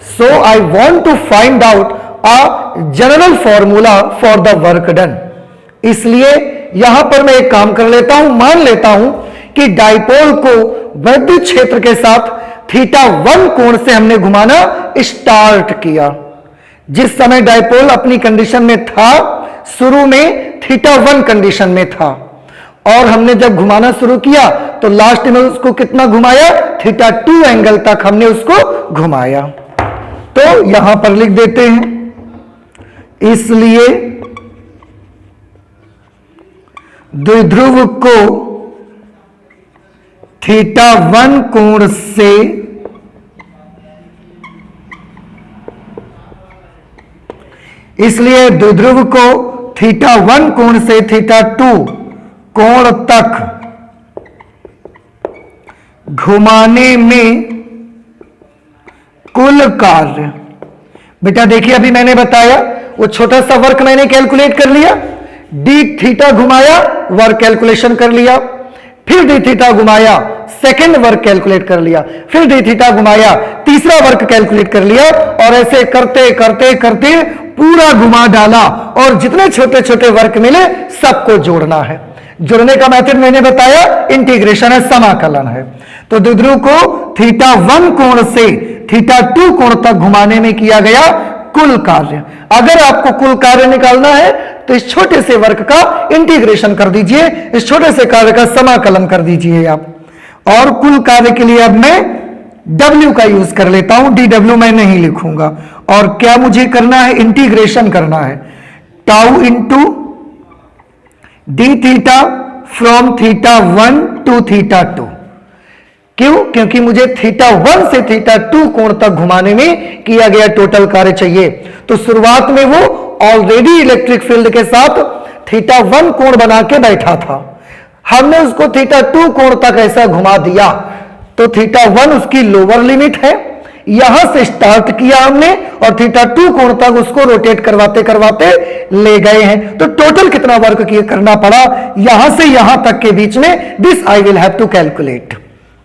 Speaker 1: So I want to find out general formula for the work done. इसलिए यहां पर मैं एक काम कर लेता हूं, मान लेता हूं कि डाइपोल को विद्युत क्षेत्र के साथ θ1 कोण से हमने घुमाना स्टार्ट किया। जिस समय डाइपोल अपनी कंडीशन में था, शुरू में θ1 कंडीशन में था और हमने जब घुमाना शुरू किया तो लास्ट में उसको कितना घुमाया? θ2 एंगल तक हमने उसको घुमाया। तो यहां पर लिख देते हैं, इसलिए द्विध्रुव को θ1 कोण से इसलिए द्विध्रुव को θ1 कोण से θ2 कोण तक घुमाने में कुल कार्य, बेटा देखिए अभी मैंने बताया वो छोटा सा वर्क मैंने कैलकुलेट कर लिया, डी थीटा घुमाया वर्क कैलकुलेशन कर लिया, फिर डी थीटा घुमाया सेकंड वर्क कैलकुलेट कर लिया, फिर डी थीटा घुमाया तीसरा वर्क कैलकुलेट कर लिया और ऐसे करते करते करते पूरा घुमा डाला और जितने छोटे छोटे वर्क मिले सबको जोड़ना है। जोड़ने का मेथड मैंने बताया इंटीग्रेशन है, समाकलन है। तो द्विध्रुव को θ1 कोण से θ2 कोण तक घुमाने में किया गया कुल कार्य। अगर आपको कुल कार्य निकालना है तो इस छोटे से वर्क का इंटीग्रेशन कर दीजिए, इस छोटे से कार्य का समाकलन कर दीजिए आप। और कुल कार्य के लिए अब मैं W का यूज कर लेता हूं, dw मैं नहीं लिखूंगा। और क्या मुझे करना है? इंटीग्रेशन करना है, tau into d theta from θ1 to θ2। क्यों? क्योंकि मुझे θ1 से θ2 कोण तक घुमाने में किया गया टोटल कार्य चाहिए। तो शुरुआत में वो ऑलरेडी इलेक्ट्रिक फील्ड के साथ θ1 कोण बना के बैठा था, हमने उसको θ2 कोण तक ऐसा घुमा दिया तो θ1 उसकी लोअर लिमिट है, यहां से स्टार्ट किया हमने और θ2 कोण तक उसको रोटेट करवाते करवाते ले गए हैं। तो टोटल कितना वर्क करना पड़ा यहां से यहां तक के बीच में, this I will have to calculate.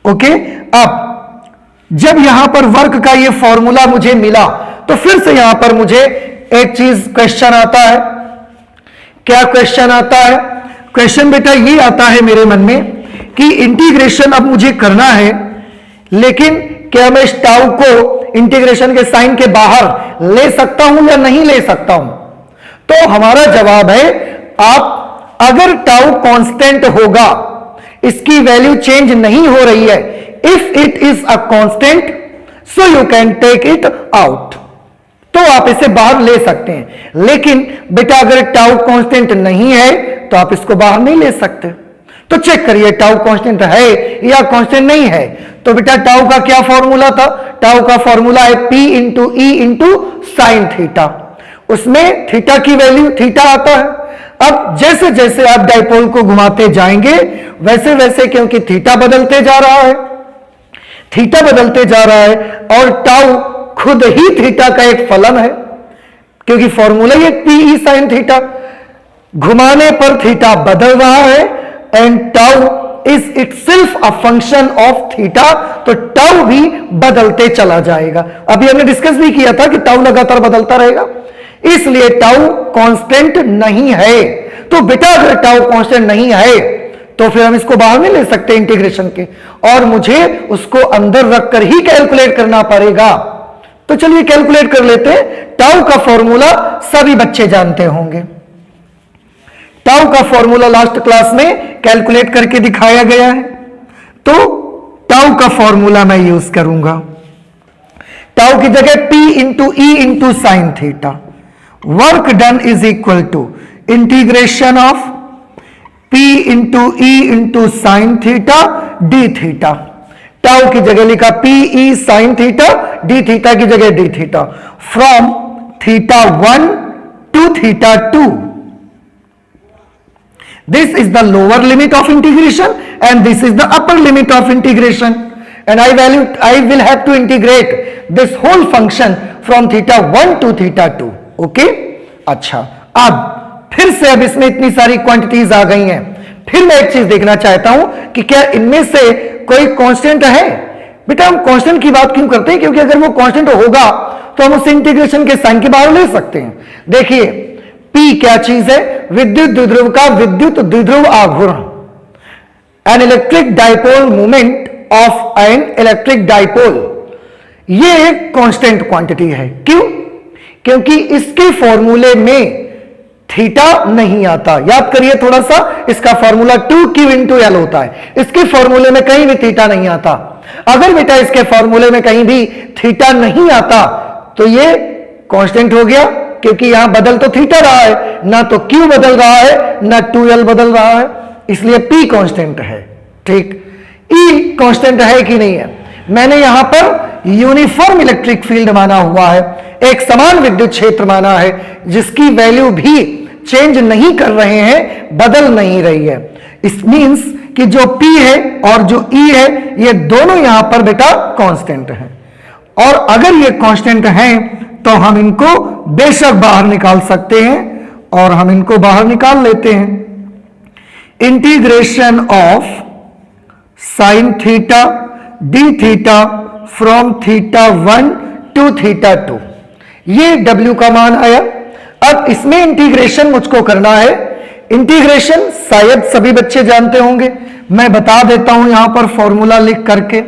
Speaker 1: Okay, अब जब यहां पर वर्क का ये फॉर्मूला मुझे मिला तो फिर से यहां पर मुझे एक चीज क्वेश्चन आता है। क्या क्वेश्चन आता है? क्वेश्चन बेटा ये आता है मेरे मन में कि इंटीग्रेशन अब मुझे करना है, लेकिन क्या मैं इस टाउ को इंटीग्रेशन के साइन के बाहर ले सकता हूं या नहीं ले सकता हूं? तो हमारा जवाब है, आप अगर टाउ कांस्टेंट होगा, इसकी वैल्यू चेंज नहीं हो रही है, if it is a constant so you can take it out, तो आप इसे बाहर ले सकते हैं। लेकिन बेटा अगर टाउ कांस्टेंट नहीं है तो आप इसको बाहर नहीं ले सकते। तो चेक करिए टाउ कांस्टेंट है या कांस्टेंट नहीं है। तो बेटा टाउ का क्या फॉर्मूला था? टाउ का फॉर्मूला है P into E into sine theta, उसमें थीटा की वैल्यू थीटा आता है। अब जैसे जैसे आप डाइपोल को घुमाते जाएंगे वैसे वैसे, क्योंकि थीटा बदलते जा रहा है, थीटा बदलते जा रहा है और टाउ खुद ही थीटा का एक फलन है, क्योंकि फॉर्मूला ये P ई साइन थीटा, घुमाने पर थीटा बदल रहा है and tau is itself a function of theta, तो टाउ भी बदलते चला जाएगा। अभी हमने डिस्कस भी किया था कि टाउ लगातार बदलता रहेगा, इसलिए टाउ कांस्टेंट नहीं है। तो बेटा अगर टाउ कांस्टेंट नहीं है तो फिर हम इसको बाहर नहीं ले सकते इंटीग्रेशन के, और मुझे उसको अंदर रखकर ही कैलकुलेट करना पड़ेगा। तो चलिए कैलकुलेट कर लेते हैं। टाउ का फॉर्मूला सभी बच्चे जानते होंगे। टाउ का फॉर्मूला लास्ट क्लास में कैलकुलेट करके दिखाया गया है, तो टाउ का फॉर्मूला मैं यूज करूंगा। टाउ की जगह P into E into sine theta, work done is equal to integration of P into E into sine theta d theta. Tau की जगह लिखा P E sine theta, d theta की जगह d theta, from theta 1 to theta 2। This is the lower limit of integration and this is the upper limit of integration, and I will have to integrate this whole function from theta 1 to theta 2. Okay? अच्छा, अब फिर से अब इसमें इतनी सारी quantities आ गई हैं, फिर मैं एक चीज देखना चाहता हूं कि क्या इनमें से कोई कांस्टेंट है। बेटा हम कांस्टेंट की बात क्यों करते हैं, क्योंकि अगर वो कांस्टेंट होगा तो हम उसे इंटीग्रेशन के साइन के बाहर ले सकते हैं। देखिए P क्या चीज है, विद्युत द्विध्रुव का विद्युत द्विध्रुव आघूर्ण, an electric dipole movement of an electric dipole. ये एक कांस्टेंट क्वांटिटी है। क्यों? क्योंकि इसके फॉर्मूले में थीटा नहीं आता। याद करिए थोड़ा सा, इसका फॉर्मूला 2q इंटू एल होता है, इसके फॉर्मूले में कहीं भी थीटा नहीं आता। अगर बेटा इसके फॉर्मूले में कहीं भी थीटा नहीं आता तो ये कांस्टेंट हो गया, क्योंकि यहां बदल तो थीटा रहा है, ना तो q बदल रहा है ना 2l बदल रहा है, इसलिए p कांस्टेंट है। ठीक, e कांस्टेंट है कि नहीं है? मैंने यहां पर यूनिफॉर्म इलेक्ट्रिक फील्ड माना हुआ है, एक समान विद्युत क्षेत्र माना है, जिसकी वैल्यू भी चेंज नहीं कर रहे हैं, बदल नहीं रही है। इस मींस कि जो P है और जो E है ये दोनों यहां पर बेटा कांस्टेंट हैं, और अगर ये कांस्टेंट हैं तो हम इनको बेशक बाहर निकाल सकते हैं, और हम इनको बाहर निकाल लेते हैं। Integration of sine theta d theta from theta 1 to theta 2, ये W का मान आया। अब इसमें इंटीग्रेशन मुझको करना है। इंटीग्रेशन शायद सभी बच्चे जानते होंगे, मैं बता देता हूं यहां पर फॉर्मूला लिख करके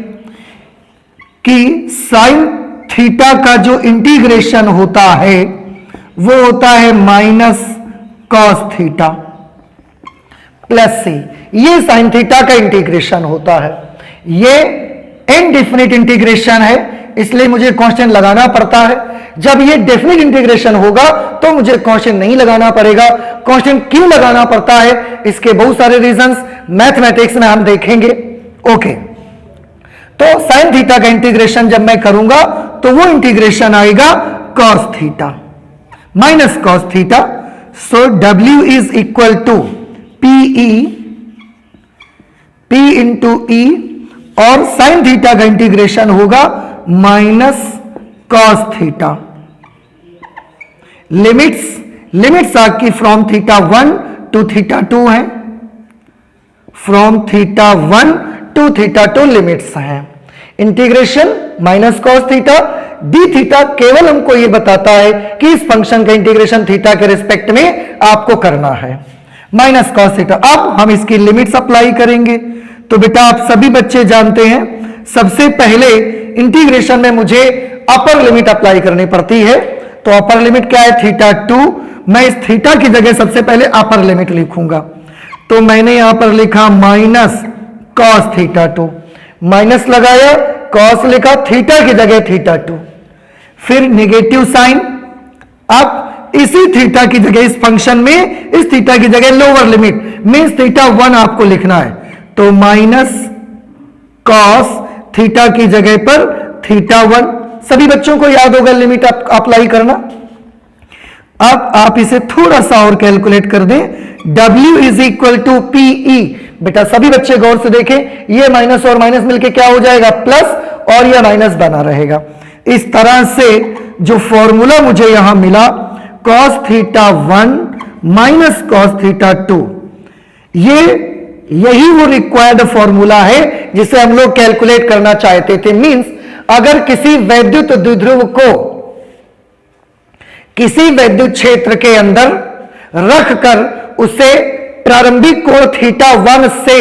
Speaker 1: कि साइन थीटा का जो इंटीग्रेशन होता है वो होता है माइनस कॉस थीटा प्लस सी। ये साइन थीटा का इंटीग्रेशन होता है, ये इनडेफिनिट इंटीग्रेशन है, इसलिए मुझे कांस्टेंट लगाना पड़ता है। जब ये डेफिनिट इंटीग्रेशन होगा तो मुझे कांस्टेंट नहीं लगाना पड़ेगा। कांस्टेंट क्यों लगाना पड़ता है, इसके बहुत सारे रीजंस मैथमेटिक्स में हम देखेंगे। ओके, तो साइन थीटा का इंटीग्रेशन जब मैं करूंगा तो वो इंटीग्रेशन आएगा cos theta minus cos theta. So W is equal to P into E, और साइन थीटा का इंटीग्रेशन होगा माइनस कॉस थीटा। लिमिट्स आपकी फ्रॉम थीटा 1 टू थीटा 2 है, from theta 1 to theta 2 limits हैं। Integration minus cos theta d theta केवल हमको ये बताता है कि इस फंक्शन का इंटीग्रेशन थीटा के रिस्पेक्ट में आपको करना है, माइनस कॉस थीटा। अब हम इसकी लिमिट्स अप्लाई करेंगे। तो बेटा आप सभी बच्चे जानते हैं, सबसे पहले इंटीग्रेशन में मुझे अपर लिमिट अप्लाई करनी पड़ती है। तो अपर लिमिट क्या है, थीटा 2। मैं इस थीटा की जगह सबसे पहले अपर लिमिट लिखूंगा, तो मैंने यहां पर लिखा माइनस कॉस थीटा 2, माइनस लगाया, कॉस लिखा, थीटा की जगह थीटा 2, फिर नेगेटिव साइन। अब इसी थीटा की जगह इस फंक्शन में इस थीटा की जगह लोअर लिमिट मींस थीटा 1 आपको लिखना है, तो माइनस कॉस थीटा की जगह पर थीटा 1। सभी बच्चों को याद होगा लिमिट अप्लाई करना। अब आप इसे थोड़ा सा और कैलकुलेट कर दें, W is equal to PE। बेटा सभी बच्चे गौर से देखें, ये माइनस और माइनस मिलके क्या हो जाएगा, प्लस, और ये माइनस बना रहेगा। इस तरह से जो फॉर्मूला मुझे यहां मिला, cos theta 1 minus cos theta 2, ये यही वो रिक्वायर्ड फॉर्मूला है जिसे हम लोग कैलकुलेट करना चाहते थे। मींस अगर किसी वैद्युत द्विध्रुव को किसी विद्युत क्षेत्र के अंदर रखकर उसे प्रारंभिक कोण θ1 से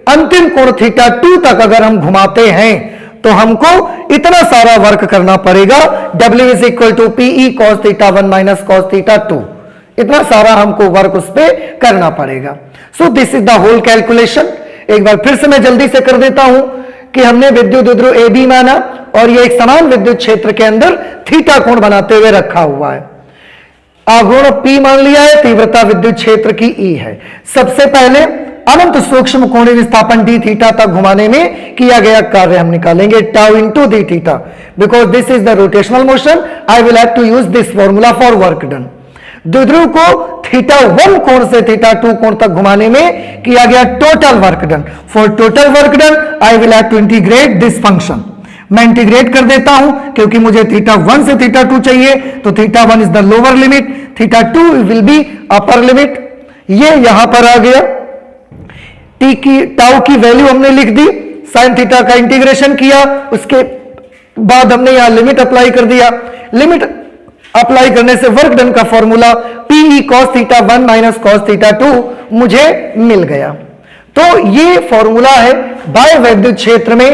Speaker 1: अंतिम कोण θ2 तक अगर हम घुमाते हैं तो हमको इतना सारा वर्क करना पड़ेगा। W is equal to PE cos θ1 minus cos θ2, इतना सारा हमको वर्क उस पर करना पड़ेगा। So this is the whole calculation. एक बार फिर से मैं जल्दी से कर देता हूं कि हमने विद्युत द्विध्रुव AB माना और ये एक समान विद्युत क्षेत्र के अंदर थीटा कोण बनाते हुए रखा हुआ है। आघूर्ण P मान लिया है, तीव्रता विद्युत क्षेत्र की E है। सबसे पहले अनंत सूक्ष्म कोणीय विस्थापन d थीटा तक घुमाने में किया गया कार्य हम निकालेंगे tau into d theta. Because this is the rotational motion, I will have to use this formula for work done. द्विध्रुव को θ1 कोण से θ2 कोण तक घुमाने में किया गया total work done. For total work done I will have to integrate this function. मैं इंटीग्रेट कर देता हूं क्योंकि मुझे θ1 से θ2 चाहिए, तो θ1 is the lower limit, θ2 will be upper limit. ये यहां पर आ गया। टी की टाउ की वैल्यू हमने लिख दी, साइन थीटा का इंटीग्रेशन किया, उसके बाद हमने यहां लिमिट अप्लाई कर दिया। लिमिट अप्लाई करने से वर्क डन का formula PE cos θ1 minus cos θ2 मुझे मिल गया। तो ये फॉर्मूला है बाह्य वैद्युत क्षेत्र में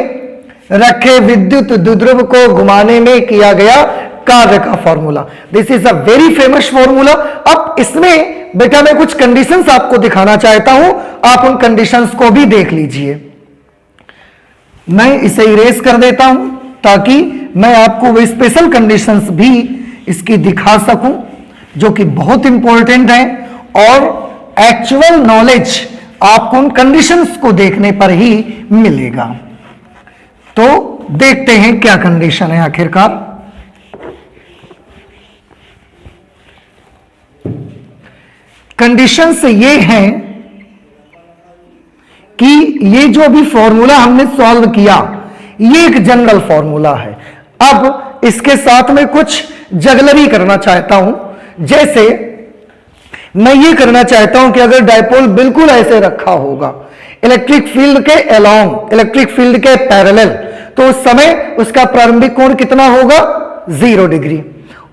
Speaker 1: रखे विद्युत द्विध्रुव को घुमाने में किया गया कार्य का formula. This is a very famous formula. अब इसमें बेटा मैं कुछ कंडीशंस आपको दिखाना चाहता हूं, आप उन कंडीशंस को भी देख लीजिए। मैं इसे इरेज कर देता हूं ताकि मैं आपको वो स्पेशल कंडीशंस भी इसकी दिखा सकूं जो कि बहुत इंपॉर्टेंट है और एक्चुअल नॉलेज आपको उन कंडीशंस को देखने पर ही मिलेगा। तो देखते हैं क्या कंडीशन है आखिरकार। कंडीशंस ये हैं कि ये जो अभी फॉर्मूला हमने सॉल्व किया ये एक जनरल फॉर्मूला है। अब इसके साथ में कुछ जगलरी करना चाहता हूं। जैसे मैं ये करना चाहता हूं कि अगर डायपोल बिल्कुल ऐसे रखा होगा इलेक्ट्रिक फील्ड के अलोंग, इलेक्ट्रिक फील्ड के पैरेलल, तो उस समय उसका प्रारंभिक कोण कितना होगा 0 डिग्री।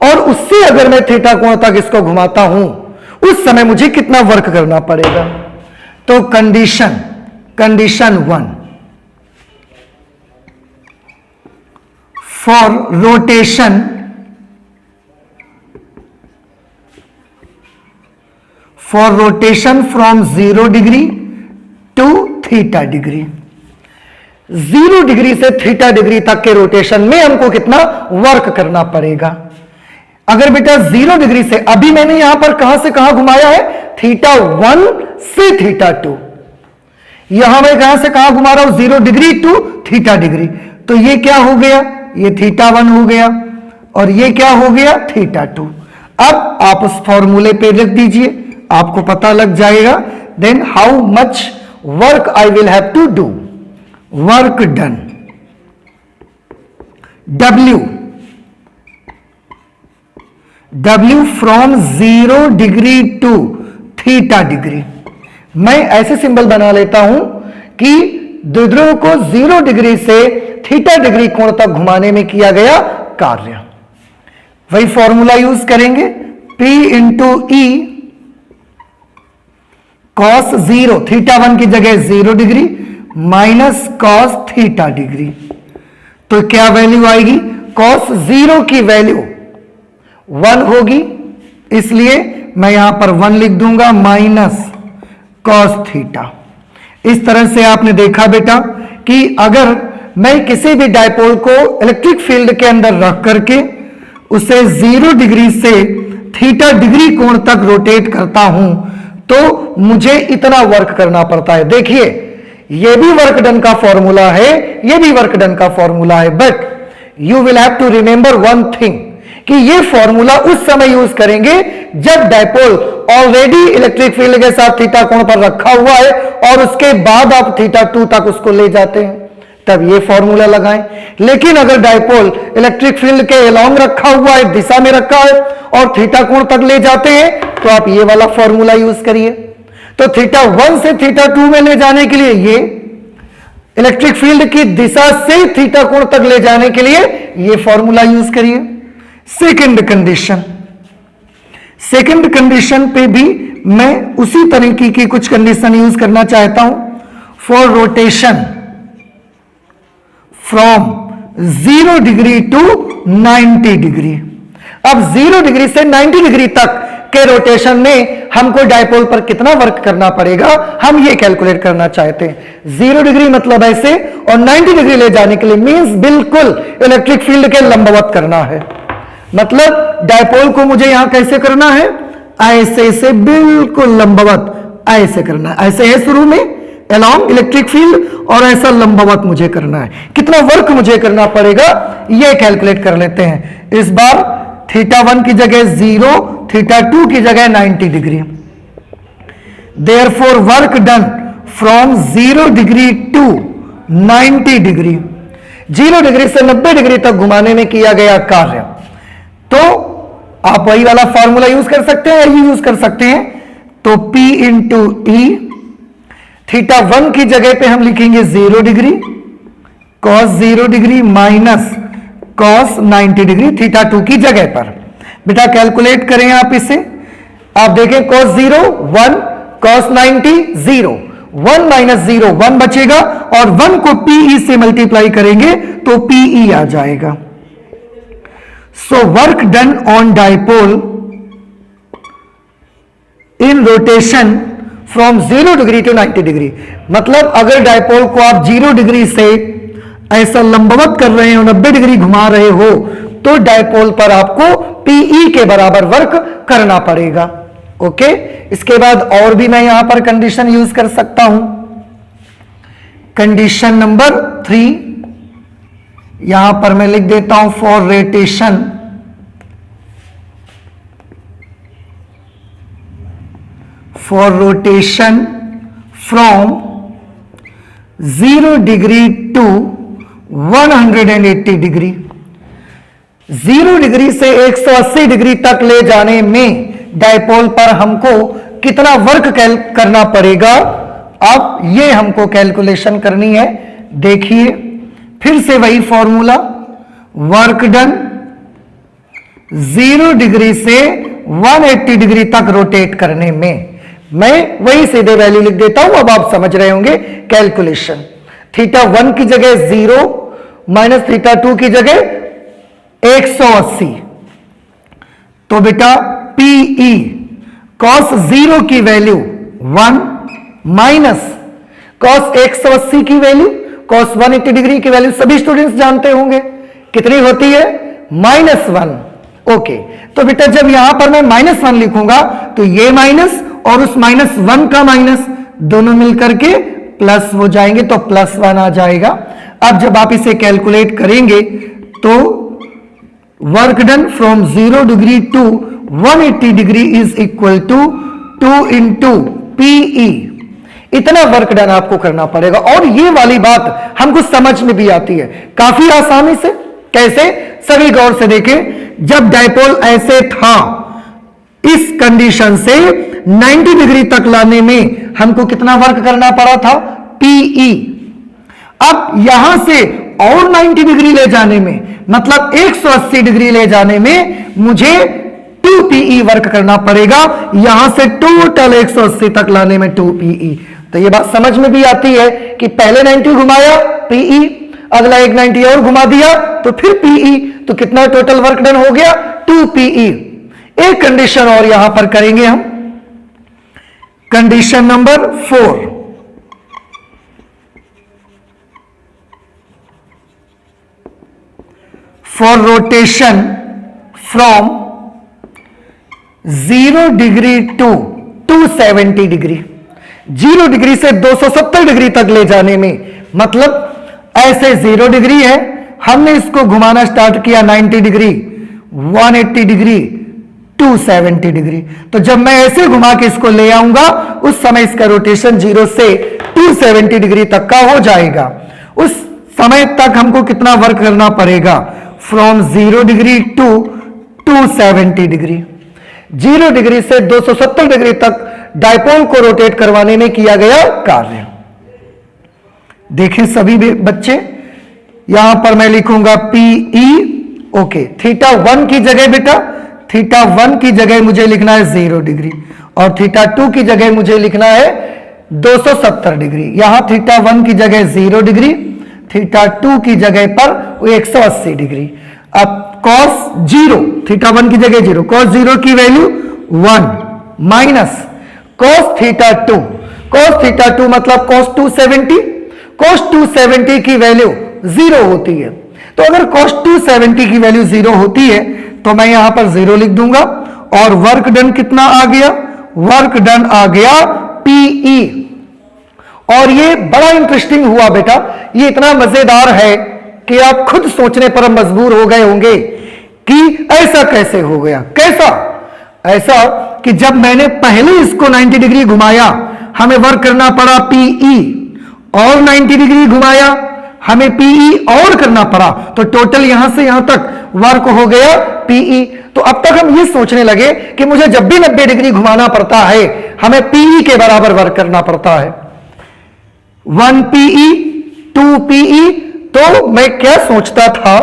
Speaker 1: और उससे अगर मैं थीटा कोण तक इसको घुमाता हूं उस समय मुझे कितना वर्क करना पड़ेगा। तो condition 1 for rotation from 0 degree to theta degree, 0 degree से थीटा डिग्री तक के रोटेशन में हमको कितना वर्क करना पड़ेगा। अगर बेटा 0 डिग्री से, अभी मैंने यहां पर कहां से कहां घुमाया है, θ1 से θ2, यहां मैं कहां से कहां घुमा रहा हूं 0 डिग्री टू थीटा डिग्री। तो ये क्या हो गया, ये θ1 हो गया और ये क्या हो गया θ2। अब आप उस फॉर्मूले पे रख दीजिए, आपको पता लग जाएगा। Then how much work I will have to do, work done W from 0 degree to theta degree. मैं ऐसे सिंबल बना लेता हूं कि द्विध्रुव को 0 डिग्री से थीटा डिग्री कोण तक घुमाने में किया गया कार्य। वही फॉर्मूला यूज करेंगे, P इंटू E cos 0, θ1 की जगह 0 degree minus cos theta degree. तो क्या वैल्यू आएगी, cos 0 की वैल्यू 1 होगी, इसलिए मैं यहां पर 1 लिख दूंगा माइनस cos थीटा। इस तरह से आपने देखा बेटा कि अगर मैं किसी भी डायपोल को इलेक्ट्रिक फील्ड के अंदर रख करके उसे 0 डिग्री से थीटा डिग्री कोण तक रोटेट करता हूं तो मुझे इतना वर्क करना पड़ता है। देखिए ये भी वर्क डन का फॉर्मूला है, ये भी वर्क डन का फॉर्मूला है, but you will have to remember one thing कि ये फॉर्मूला उस समय यूज करेंगे जब डायपोल ऑलरेडी इलेक्ट्रिक फील्ड के साथ थीटा कोण पर रखा हुआ है और उसके बाद आप θ2 तक उसको ले जाते हैं, तब ये फॉर्मूला लगाएं। लेकिन अगर डायपोल इलेक्ट्रिक फील्ड के अलोंग रखा हुआ है, दिशा में रखा है और थीटा कोण तक ले जाते हैं, तो आप ये वाला फॉर्मूला यूज करिए। तो थीटा 1 से थीटा 2 में ले जाने के लिए ये, इलेक्ट्रिक फील्ड की दिशा से थीटा कोण तक ले जाने के लिए ये फॉर्मूला यूज करिए। सेकंड कंडीशन पे भी मैं उसी तरीके की कुछ कंडीशन यूज करना चाहता हूं। For rotation from 0 degree to 90 degree. अब 0 डिग्री से 90 डिग्री तक के रोटेशन में हमको डायपोल पर कितना वर्क करना पड़ेगा, हम ये कैलकुलेट करना चाहते हैं। 0 डिग्री मतलब ऐसे, और 90 डिग्री ले जाने के लिए मींस बिल्कुल इलेक्ट्रिक फील्ड के लंबवत करना है। मतलब डायपोल को मुझे यहां कैसे करना है, ऐसे से बिल्कुल लंबवत ऐसे करना है। ऐसे है शुरू में अलोंग इलेक्ट्रिक फील्ड, और ऐसा लंबवत मुझे करना है। कितना वर्क मुझे करना पड़ेगा ये कैलकुलेट कर लेते हैं। इस बार थीटा 1 की जगह 0, थीटा 2 की जगह 90 degree. Therefore work done from 0 degree to 90 degree, 0 degree से 90 डिग्री तक घुमाने में किया गया कार्य। तो आप वही वाला फॉर्मूला यूज कर सकते हैं, यही यूज कर सकते हैं। तो P इंटू ई, थीटा 1 की जगह पे हम लिखेंगे 0 degree cos 0 degree minus cos 90 degree theta 2 की जगह पर। बेटा कैलकुलेट करें आप इसे, आप देखें कॉस 0 1, कॉस 90 0, 1 माइनस 0 1 बचेगा, और 1 को PE से मल्टीप्लाई करेंगे तो PE आ जाएगा। So work done on dipole in rotation from 0 degree to 90 degree. मतलब अगर डायपोल को आप 0 डिग्री से ऐसा लंबवत कर रहे हो, 90 डिग्री घुमा रहे हो, तो डायपोल पर आपको PE के बराबर वर्क करना पड़ेगा। ओके, इसके बाद और भी मैं यहां पर कंडीशन यूज कर सकता हूं। कंडीशन नंबर 3 यहां पर मैं लिख देता हूं, for rotation from 0 degree to 180 degree. 0 degree से 180 डिग्री तक ले जाने में डायपोल पर हमको कितना वर्क करना पड़ेगा, अब ये हमको कैलकुलेशन करनी है। देखिए फिर से वही फॉर्मूला, वर्क डन 0 डिग्री से 180 डिग्री तक रोटेट करने में, मैं वही सीधे वैल्यू लिख देता हूं, अब आप समझ रहे होंगे कैलकुलेशन। थीटा 1 की जगह 0 माइनस थीटा 2 की जगह 180, तो बेटा PE cos 0 की वैल्यू 1 माइनस cos 180 की वैल्यू, cos 180 डिग्री की वैल्यू सभी स्टूडेंट्स जानते होंगे कितनी होती है, -1। ओके, तो बेटा जब यहां पर मैं -1 लिखूंगा तो ये माइनस और उस -1 का माइनस दोनों मिलकर के प्लस हो जाएंगे, तो +1 आ जाएगा। अब जब आप इसे कैलकुलेट करेंगे तो work done from 0 degree to 180 degree is equal to 2 into PE। इतना वर्क डन आपको करना पड़ेगा, और ये वाली बात हमको समझ में भी आती है काफी आसानी से। कैसे, सभी गौर से देखें। जब डायपोल ऐसे था, इस कंडीशन से 90 डिग्री तक लाने में हमको कितना वर्क करना पड़ा था, PE। अब यहां से और 90 डिग्री ले जाने में, मतलब 180 डिग्री ले जाने में मुझे 2PE वर्क करना पड़ेगा। यहां से टोटल 180 तक लाने में 2PE। तो ये बात समझ में भी आती है कि पहले 90 घुमाया PE, अगला एक 90 और घुमा दिया तो फिर PE, तो कितना टोटल वर्क डन हो गया, 2PE। एक कंडीशन और यहां पर करेंगे हम, condition number 4। For rotation from 0 degree to 270 degree, 0 degree से 270 डिग्री तक ले जाने में, मतलब ऐसे 0 डिग्री है, हमने इसको घुमाना स्टार्ट किया 90 डिग्री, 180 डिग्री, 270 डिग्री। तो जब मैं ऐसे घुमा के इसको ले आऊंगा उस समय इसका रोटेशन 0 से 270 डिग्री तक का हो जाएगा। उस समय तक हमको कितना वर्क करना पड़ेगा, from 0 degree to 270 degree. 0 degree से 270 डिग्री तक डायपोल को रोटेट करवाने में किया गया कार्य। देखें सभी बच्चे, यहां पर मैं लिखूंगा पीई, ओके। थीटा 1 की जगह बेटा, थीटा 1 की जगह मुझे लिखना है 0 डिग्री और थीटा 2 की जगह मुझे लिखना है 270 डिग्री। यहां थीटा 1 की जगह 0 डिग्री, थीटा 2 की जगह पर 180 डिग्री। अब cos 0, थीटा 1 की जगह 0, cos 0 की value 1 minus cos theta 2, cos theta 2 मतलब cos 270, cos 270 की वैल्यू 0 होती है। तो अगर cos 270 की वैल्यू 0 होती है तो मैं यहां पर 0 लिख दूंगा और वर्क डन कितना आ गया, वर्क डन आ गया पीई। और ये बड़ा इंटरेस्टिंग हुआ बेटा, ये इतना मजेदार है कि आप खुद सोचने पर मजबूर हो गए होंगे कि ऐसा कैसे हो गया। कैसा? ऐसा कि जब मैंने पहले इसको 90 डिग्री घुमाया हमें वर्क करना पड़ा पीई, और 90 डिग्री घुमाया हमें पीई और करना पड़ा, तो टोटल यहां से यहां तक वर्क हो गया पीई। तो अब तक हम ये सोचने लगे कि मुझे जब भी 90 डिग्री घुमाना पड़ता है हमें पीई के बराबर वर्क करना पड़ता है, 1 पीई 2 पीई। तो मैं क्या सोचता था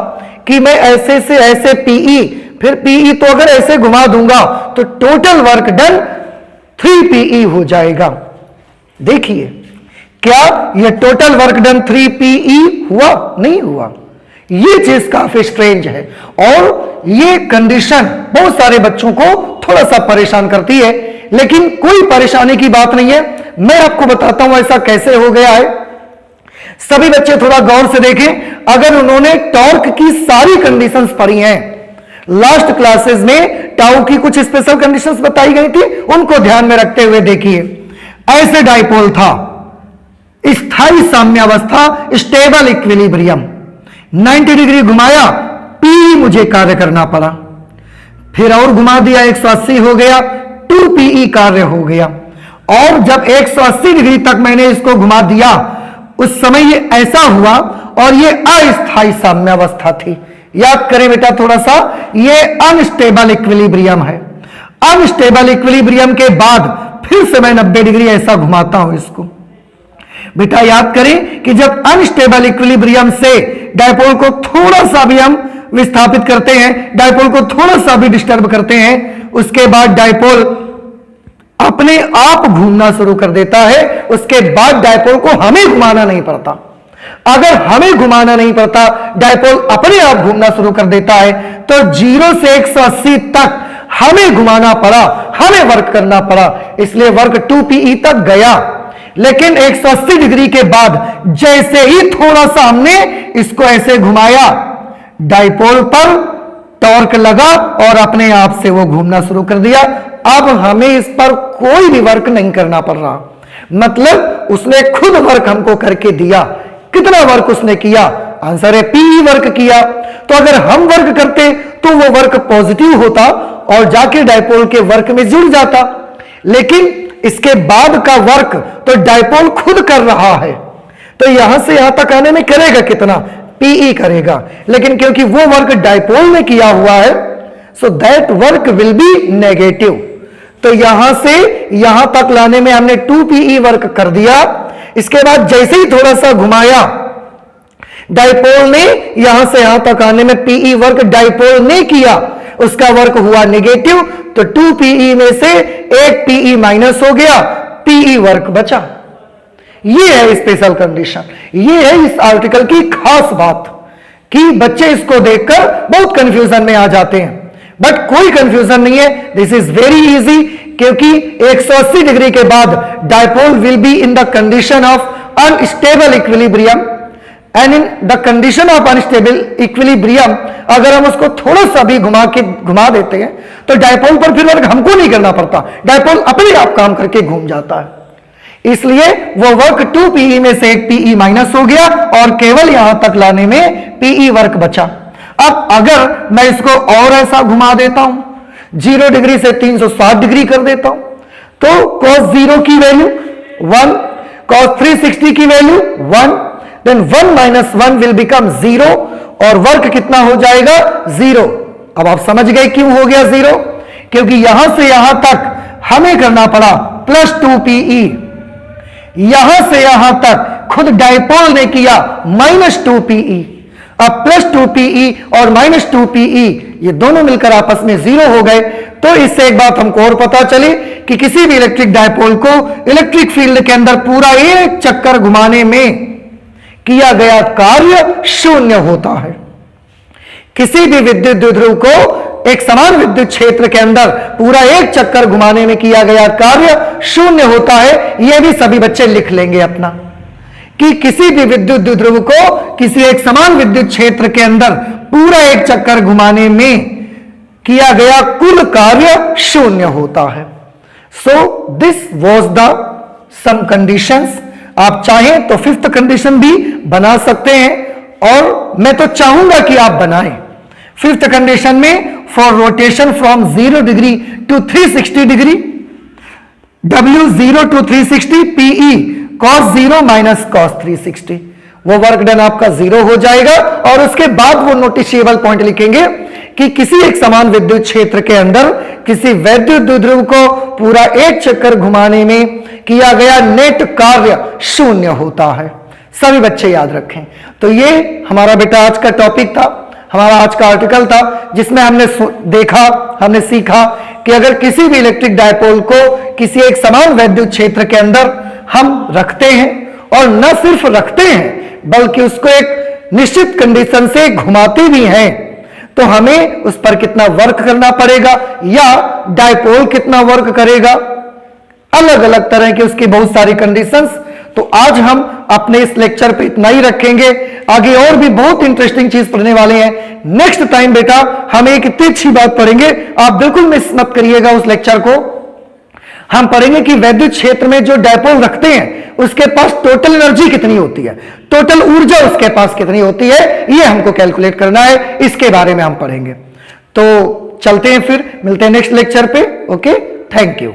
Speaker 1: कि मैं ऐसे से ऐसे पीई, फिर पीई तो अगर ऐसे घुमा दूंगा तो टोटल वर्क डन 3 पीई हो जाएगा। देखिए क्या यह टोटल वर्क डन 3 पीई हुआ? नहीं हुआ। यह चीज काफी स्ट्रेंज है और यह कंडीशन बहुत सारे बच्चों को थोड़ा सा परेशान करती है, लेकिन कोई परेशानी की बात नहीं है। मैं आपको बताता हूं ऐसा कैसे हो गया है। सभी बच्चे थोड़ा गौर से देखें, अगर उन्होंने टॉर्क की सारी कंडीशंस पढ़ी हैं, लास्ट क्लासेस में टाउ की कुछ स्पेशल कंडीशंस बताई गई थी, उनको ध्यान में रखते हुए देखिए। ऐसे डाइपोल था, स्थायी साम्यावस्था, स्टेबल इक्विलिब्रियम, 90 डिग्री घुमाया, पी मुझे कार्य करना पड़ा, फिर और घुमा दिया 180 हो गया, 2 पीई कार्य हो गया। और जब 180 डिग्री तक मैंने इसको घुमा दिया उस समय ये ऐसा हुआ और ये अस्थायी साम्यावस्था थी। याद करें बेटा थोड़ा सा, ये अनस्टेबल इक्विलिब्रियम है। अनस्टेबल इक्विलिब्रियम के बाद फिर से मैं 90 डिग्री ऐसा घुमाता हूं इसको। बेटा याद करें कि जब अनस्टेबल इक्विलिब्रियम से डायपोल को थोड़ा सा भी हम विस्थापित करते हैं, डायपोल को थोड़ा सा भी डिस्टर्ब करते हैं, उसके बाद डायपोल अपने आप घूमना शुरू कर देता है। उसके बाद डायपोल को हमें घुमाना नहीं पड़ता। अगर हमें घुमाना नहीं पड़ता, डायपोल अपने आप घूमना शुरू कर देता है, तो 0 से 180 तक हमें घुमाना पड़ा, हमें वर्क करना पड़ा, इसलिए वर्क 2 पीई तक गया। लेकिन 180 डिग्री के बाद जैसे ही थोड़ा सा हमने इसको ऐसे घुमाया, डायपोल पर टॉर्क लगा और अपने आप से वो घूमना शुरू कर दिया। अब हमें इस पर कोई भी वर्क नहीं करना पड़ रहा, मतलब उसने खुद वर्क हमको करके दिया। कितना वर्क उसने किया? आंसर है पीई वर्क किया। तो अगर हम वर्क करते तो वो वर्क पॉजिटिव होता और जाके डायपोल के वर्क में जुड़ जाता, लेकिन इसके बाद का वर्क तो डायपोल खुद कर रहा है, तो यहां से यहां तक आने में करेगा कितना? पीई करेगा। लेकिन क्योंकि वो वर्क डायपोल ने किया हुआ है, so that work will be negative. तो यहां से यहां तक लाने में हमने 2 पीई वर्क कर दिया। इसके बाद जैसे ही थोड़ा सा घुमाया डायपोल ने, यहां से यहां तक आने में पीई वर्क डायपोल ने किया, उसका वर्क हुआ नेगेटिव, तो 2 पीई में से 1 पीई माइनस हो गया, पीई वर्क बचा। ये है स्पेशल कंडीशन, ये है इस आर्टिकल की खास बात कि बच्चे इसको देखकर बहुत कंफ्यूजन में आ जाते हैं, बट कोई कंफ्यूजन नहीं है। दिस इज वेरी इजी, क्योंकि 180 डिग्री के बाद dipole will be in the condition of unstable equilibrium, and in the condition of unstable equilibrium अगर हम उसको थोड़ा सा भी घुमा देते हैं तो डायपोल पर फिर वर्क हमको नहीं करना पड़ता, डायपोल अपने आप काम करके घूम जाता है। इसलिए वो वर्क 2 पीई में से 1 पीई माइनस हो गया और केवल यहां तक लाने में पीई वर्क बचा। अब अगर मैं इसको और ऐसा घुमा देता हूं, 0 डिग्री से 360 डिग्री कर देता हूं, तो cos 0 की वैल्यू 1, cos 360 की value 1, then 1 minus 1 will become 0 और वर्क कितना हो जाएगा? 0। अब आप समझ गए क्यों हो गया 0? क्योंकि यहां से यहां तक हमें करना पड़ा प्लस 2pe, यहां से यहां तक खुद डायपोल ने किया -2pe। अब प्लस 2pe और -2pe ये दोनों मिलकर आपस में 0 हो गए। तो इससे एक बात हमको और पता चली कि किसी भी इलेक्ट्रिक डायपोल को इलेक्ट्रिक फील्ड के अंदर पूरा एक चक्कर घुमाने में किया गया कार्य शून्य होता है। किसी भी विद्युत द्विध्रुव को एक समान विद्युत क्षेत्र के अंदर पूरा एक चक्कर घुमाने में किया गया कार्य शून्य होता है। यह भी सभी बच्चे लिख लेंगे अपना, कि किसी भी विद्युत द्विध्रुव को किसी एक समान विद्युत क्षेत्र के अंदर पूरा एक चक्कर घुमाने में किया गया कुल कार्य शून्य होता है। So this was the some conditions. आप चाहें तो फिफ्थ कंडीशन भी बना सकते हैं, और मैं तो चाहूंगा कि आप बनाएं। फिफ्थ कंडीशन में for rotation from 0 degree to 360 degree, W0 to 360 PE cos 0 minus cos 360, वो वर्क डन आपका 0 हो जाएगा। और उसके बाद वो नोटिशिएबल पॉइंट लिखेंगे कि किसी एक समान विद्युत क्षेत्र के अंदर किसी वैद्युत द्विध्रुव को पूरा एक चक्कर घुमाने में किया गया नेट कार्य शून्य होता है। सभी बच्चे याद रखें। तो ये हमारा बेटा आज का टॉपिक था, हमारा आज का आर्टिकल था, जिसमें हमने देखा, हमने सीखा कि अगर किसी भी इलेक्ट्रिक डायपोल को किसी एक समान वैद्युत क्षेत्र के अंदर हम रखते हैं, और न सिर्फ रखते हैं बल्कि उसको एक निश्चित कंडीशन से घुमाते भी हैं, तो हमें उस पर कितना वर्क करना पड़ेगा या डायपोल कितना वर्क करेगा, अलग अलग तरह की उसकी बहुत सारी कंडीशंस। तो आज हम अपने इस लेक्चर पे इतना ही रखेंगे। आगे और भी बहुत इंटरेस्टिंग चीज पढ़ने वाले हैं। नेक्स्ट टाइम बेटा हम एक इतनी अच्छी बात पढ़ेंगे, आप बिल्कुल मिस मत करिएगा उस लेक्चर को। हम पढ़ेंगे कि वैद्युत क्षेत्र में जो डायपोल रखते हैं उसके पास टोटल एनर्जी कितनी होती है, टोटल ऊर्जा उसके पास कितनी होती है, ये हमको कैलकुलेट करना है। इसके बारे में हम पढ़ेंगे। तो चलते हैं, फिर मिलते हैं नेक्स्ट लेक्चर पे। Okay, thank you.